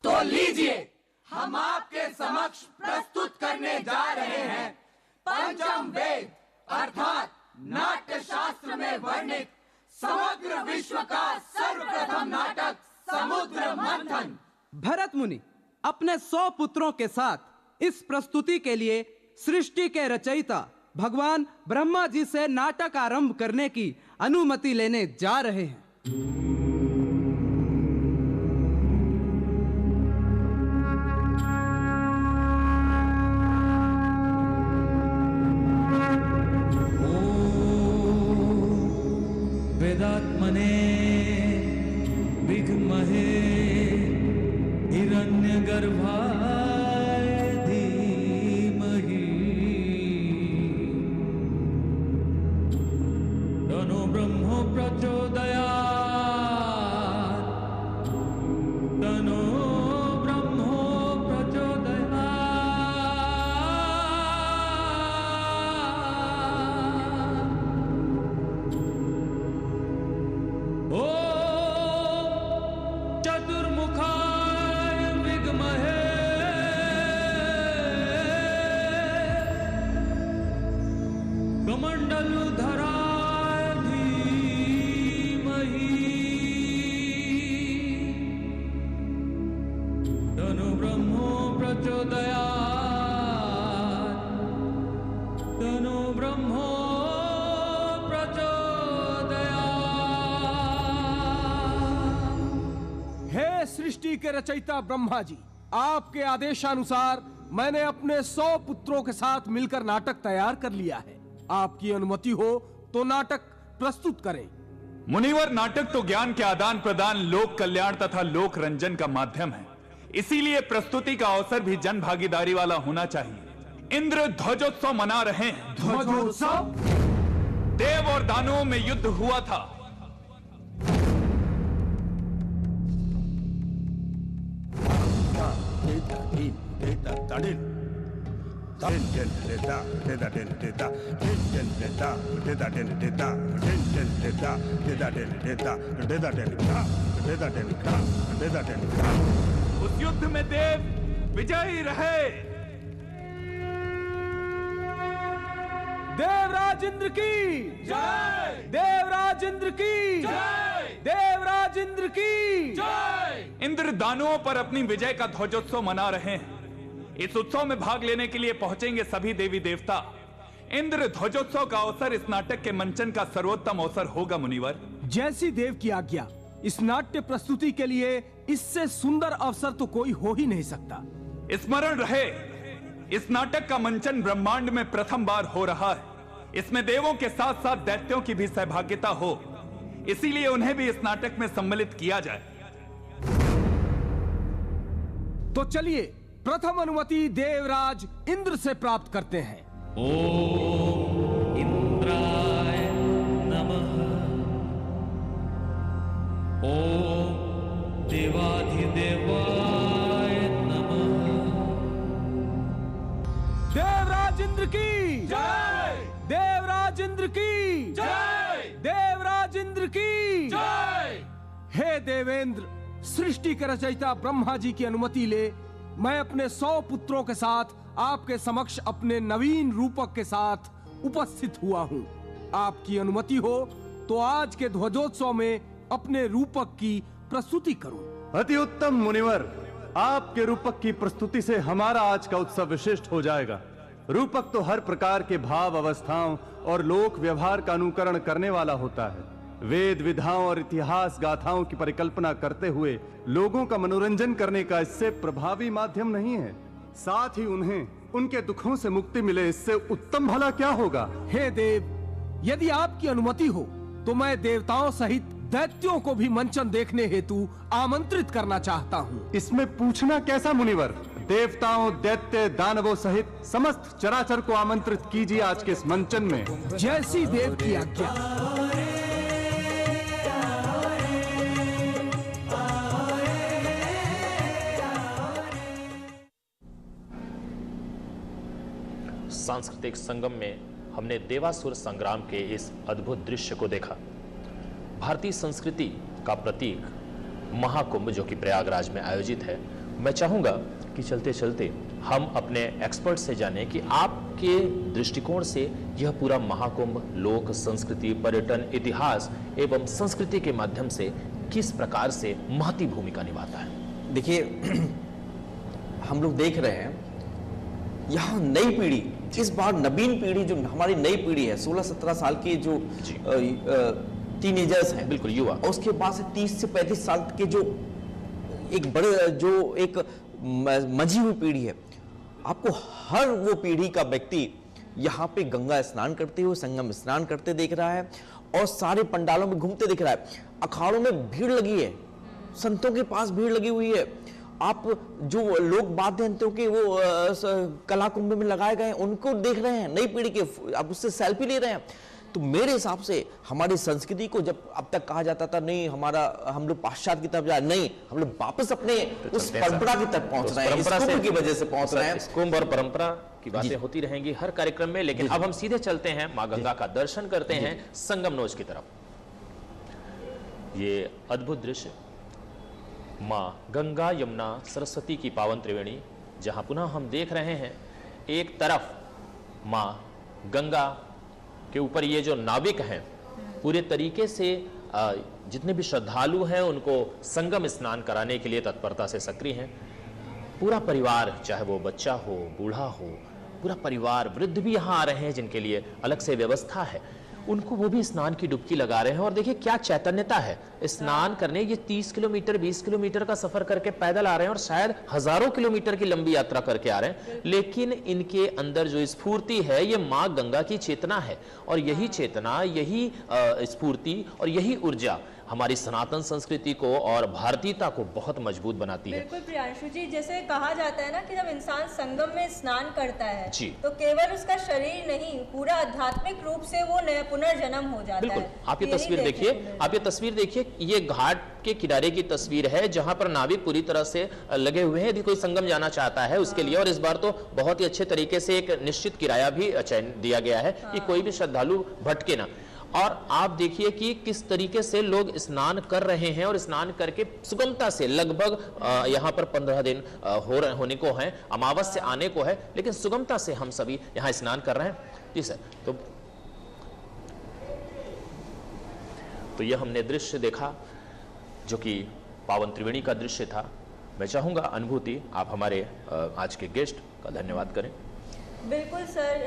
K: तो लीजिए, हम आपके समक्ष प्रस्तुत करने जा रहे हैं पंचम वेद अर्थात नाट्य शास्त्र में वर्णित समग्र विश्व का सर्वप्रथम नाटक समुद्र मंथन।
L: भरत मुनि अपने 100 पुत्रों के साथ इस प्रस्तुति के लिए सृष्टि के रचयिता भगवान ब्रह्मा जी से नाटक आरंभ करने की अनुमति लेने जा रहे हैं।
A: वेदात्मने विद्महे हिरण्यगर्भाय धीमहि तन्नो ब्रह्मो प्रचोदयात् तन्नो ब्रह्मो प्रचोदयात्। ॐ चतुर्मुखाय विद्महे कमण्डलुधराय धीमहि तन्नो ब्रह्मो प्रचोदयात् तन्नो ब्रह्मो
L: हे सृष्टि के रचयिता ब्रह्मा जी, आपके आदेशानुसार मैंने अपने 100 पुत्रों के साथ मिलकर नाटक तैयार कर लिया है। आपकी अनुमति हो तो नाटक प्रस्तुत करें।
M: मुनिवर, नाटक तो ज्ञान के आदान प्रदान, लोक कल्याण तथा लोक रंजन का माध्यम है। इसीलिए प्रस्तुति का अवसर भी जन भागीदारी वाला होना चाहिए। इंद्र ध्वजोत्सव मना रहे हैं।
K: ध्वजोत्सव?
M: देव और दानवों में युद्ध हुआ था। उस युद्ध में देव विजयी रहे।
L: देवराज इंद्र की
K: जय,
L: देवराज इंद्र की
K: जय,
L: देवराज इंद्र की
K: जय।
M: इंद्र दानवों पर अपनी विजय का ध्वजोत्सव मना रहे हैं। इस उत्सव में भाग लेने के लिए पहुंचेंगे सभी देवी देवता। इंद्र ध्वजोत्सव का अवसर इस नाटक के मंचन का सर्वोत्तम अवसर होगा। मुनिवर,
L: जैसी देव की आज्ञा। इस नाट्य प्रस्तुति के लिए इससे सुंदर अवसर तो कोई हो ही नहीं सकता।
M: स्मरण रहे, इस नाटक का मंचन ब्रह्मांड में प्रथम बार हो रहा है। इसमें देवों के साथ साथ दैत्यों की भी सहभागिता हो, इसीलिए उन्हें भी इस नाटक में सम्मिलित किया जाए।
L: तो चलिए प्रथम अनुमति देवराज इंद्र से प्राप्त करते हैं।
A: ओम इंद्राय नमः। ओम देवाधिदेवाय नमः।
L: देवराज इंद्र की
K: जय,
L: देवराज इंद्र की
K: जय,
L: देवराज इंद्र की
K: जय।
L: हे देवेंद्र, सृष्टि के रचयिता ब्रह्मा जी की अनुमति ले मैं अपने 100 पुत्रों के साथ आपके समक्ष अपने नवीन रूपक के साथ उपस्थित हुआ हूँ। आपकी अनुमति हो तो आज के ध्वजोत्सव में अपने रूपक की प्रस्तुति करूं।
F: अति उत्तम मुनिवर, आपके रूपक की प्रस्तुति से हमारा आज का उत्सव विशिष्ट हो जाएगा। रूपक तो हर प्रकार के भाव, अवस्थाओं और लोक व्यवहार का अनुकरण करने वाला होता है। वेद विधाओं और इतिहास गाथाओं की परिकल्पना करते हुए लोगों का मनोरंजन करने का इससे प्रभावी माध्यम नहीं है। साथ ही उन्हें उनके दुखों से मुक्ति मिले, इससे उत्तम भला क्या होगा।
L: हे देव, यदि आपकी अनुमति हो तो मैं देवताओं सहित दैत्यों को भी मंचन देखने हेतु आमंत्रित करना चाहता हूँ।
F: इसमें पूछना कैसा मुनिवर, देवताओं, दैत्य, दानवों सहित समस्त चराचर को आमंत्रित कीजिए आज के इस मंचन में।
L: जैसी देव की आज्ञा।
B: सांस्कृतिक संगम में हमने देवासुर संग्राम के इस अद्भुत दृश्य को देखा। भारतीय संस्कृति का प्रतीक महाकुंभ जो कि प्रयागराज में आयोजित है। मैं चाहूंगा कि चलते चलते हम अपने एक्सपर्ट से जानें कि आपके दृष्टिकोण से यह पूरा महाकुंभ लोक संस्कृति, पर्यटन, इतिहास एवं संस्कृति के माध्यम से किस प्रकार से महती भूमिका निभाता है।
D: देखिए, हम लोग देख रहे हैं यहाँ नई पीढ़ी, इस बार नवीन पीढ़ी जो हमारी नई पीढ़ी है, 16-17 साल की जो टीनेजर्स हैं, बिल्कुल युवा, और उसके बाद से 30 से 35 साल के जो एक बड़े जो एक मंझी हुई पीढ़ी है, आपको हर वो पीढ़ी का व्यक्ति यहाँ पे गंगा स्नान करते हुए, संगम स्नान करते देख रहा है और सारे पंडालों में घूमते दिख रहा है। अखाड़ों में भीड़ लगी है, संतों के पास भीड़ लगी हुई है। आप जो लोग वाद्य यंत्रों के वो कला कुंभ में लगाए गए हैं उनको देख रहे हैं, नई पीढ़ी के, आप उससे सेल्फी ले रहे हैं। तो मेरे हिसाब से हमारी संस्कृति को, जब अब तक कहा जाता था नहीं हमारा, हम लोग पाश्चात्य की तरफ जा, नहीं, हम लोग वापस अपने उस परंपरा की तरफ पहुंच रहे हैं, इस कुंभ की वजह से पहुंच रहे हैं।
B: इस कुंभ और परंपरा की बातें होती रहेंगी हर कार्यक्रम में, लेकिन अब हम सीधे चलते हैं, माँ गंगा का दर्शन करते हैं संगम नोज की तरफ। ये अद्भुत दृश्य माँ गंगा यमुना सरस्वती की पावन त्रिवेणी, जहां पुनः हम देख रहे हैं एक तरफ माँ गंगा के ऊपर ये जो नाविक हैं पूरे तरीके से जितने भी श्रद्धालु हैं उनको संगम स्नान कराने के लिए तत्परता से सक्रिय हैं। पूरा परिवार, चाहे वो बच्चा हो, बूढ़ा हो, पूरा परिवार, वृद्ध भी यहाँ आ रहे हैं जिनके लिए अलग से व्यवस्था है, उनको वो भी स्नान की डुबकी लगा रहे हैं। और देखिए क्या चैतन्यता है स्नान करने। ये 30 किलोमीटर 20 किलोमीटर का सफर करके पैदल आ रहे हैं और शायद हजारों किलोमीटर की लंबी यात्रा करके आ रहे हैं, लेकिन इनके अंदर जो स्फूर्ति है ये माँ गंगा की चेतना है। और यही चेतना, यही स्फूर्ति और यही ऊर्जा हमारी सनातन संस्कृति को और भारतीयता को बहुत मजबूत बनाती है।
C: बिल्कुल प्रियांशु जी, जैसे कहा जाता है ना कि जब इंसान संगम में स्नान करता है
B: जी,
C: तो केवल उसका शरीर नहीं, पूरा आध्यात्मिक रूप से वो नया पुनर्जन्म हो जाता है।
B: आप ये तस्वीर देखिए, आप ये तस्वीर देखिए, ये घाट के किनारे की तस्वीर है जहां पर नाविक पूरी तरह से लगे हुए हैं यदि कोई संगम जाना चाहता है उसके लिए। और इस बार तो बहुत ही अच्छे तरीके से एक निश्चित किराया भी चयन दिया गया है कि कोई भी श्रद्धालु भटके ना। और आप देखिए कि किस तरीके से लोग स्नान कर रहे हैं और स्नान करके सुगमता से, लगभग यहाँ पर 15 दिन होने को हैं, अमावस्या आने को है, लेकिन सुगमता से हम सभी यहाँ स्नान कर रहे हैं। जी सर, तो यह हमने दृश्य देखा जो कि पावन त्रिवेणी का दृश्य था। मैं चाहूंगा अनुभूति, आप हमारे आज के गेस्ट का धन्यवाद करें।
C: बिल्कुल सर,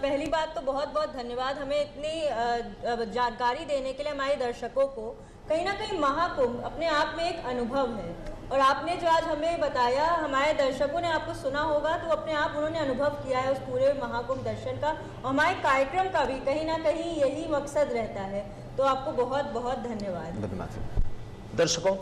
C: पहली बात तो बहुत बहुत धन्यवाद हमें इतनी जानकारी देने के लिए हमारे दर्शकों को। कहीं ना कहीं महाकुंभ अपने आप में एक अनुभव है और आपने जो आज हमें बताया, हमारे दर्शकों ने आपको सुना होगा तो अपने आप उन्होंने अनुभव किया है उस पूरे महाकुंभ दर्शन का। और हमारे कार्यक्रम का भी कहीं ना कहीं यही मकसद रहता है। तो आपको बहुत बहुत धन्यवाद।
B: दर्शकों,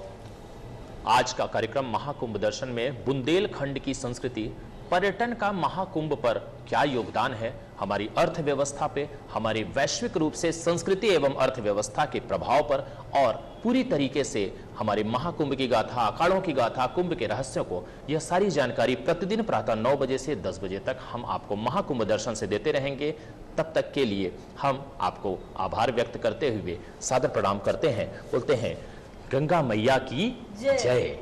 B: आज का कार्यक्रम महाकुंभ दर्शन में बुंदेलखंड की संस्कृति, पर्यटन का महाकुंभ पर क्या योगदान है हमारी अर्थव्यवस्था पे, हमारी वैश्विक रूप से संस्कृति एवं अर्थव्यवस्था के प्रभाव पर, और पूरी तरीके से हमारे महाकुंभ की गाथा, अखाड़ों की गाथा, कुंभ के रहस्यों को, यह सारी जानकारी प्रतिदिन प्रातः 9 बजे से 10 बजे तक हम आपको महाकुंभ दर्शन से देते रहेंगे। तब तक के लिए हम आपको आभार व्यक्त करते हुए सादर प्रणाम करते हैं, बोलते हैं गंगा मैया की जय।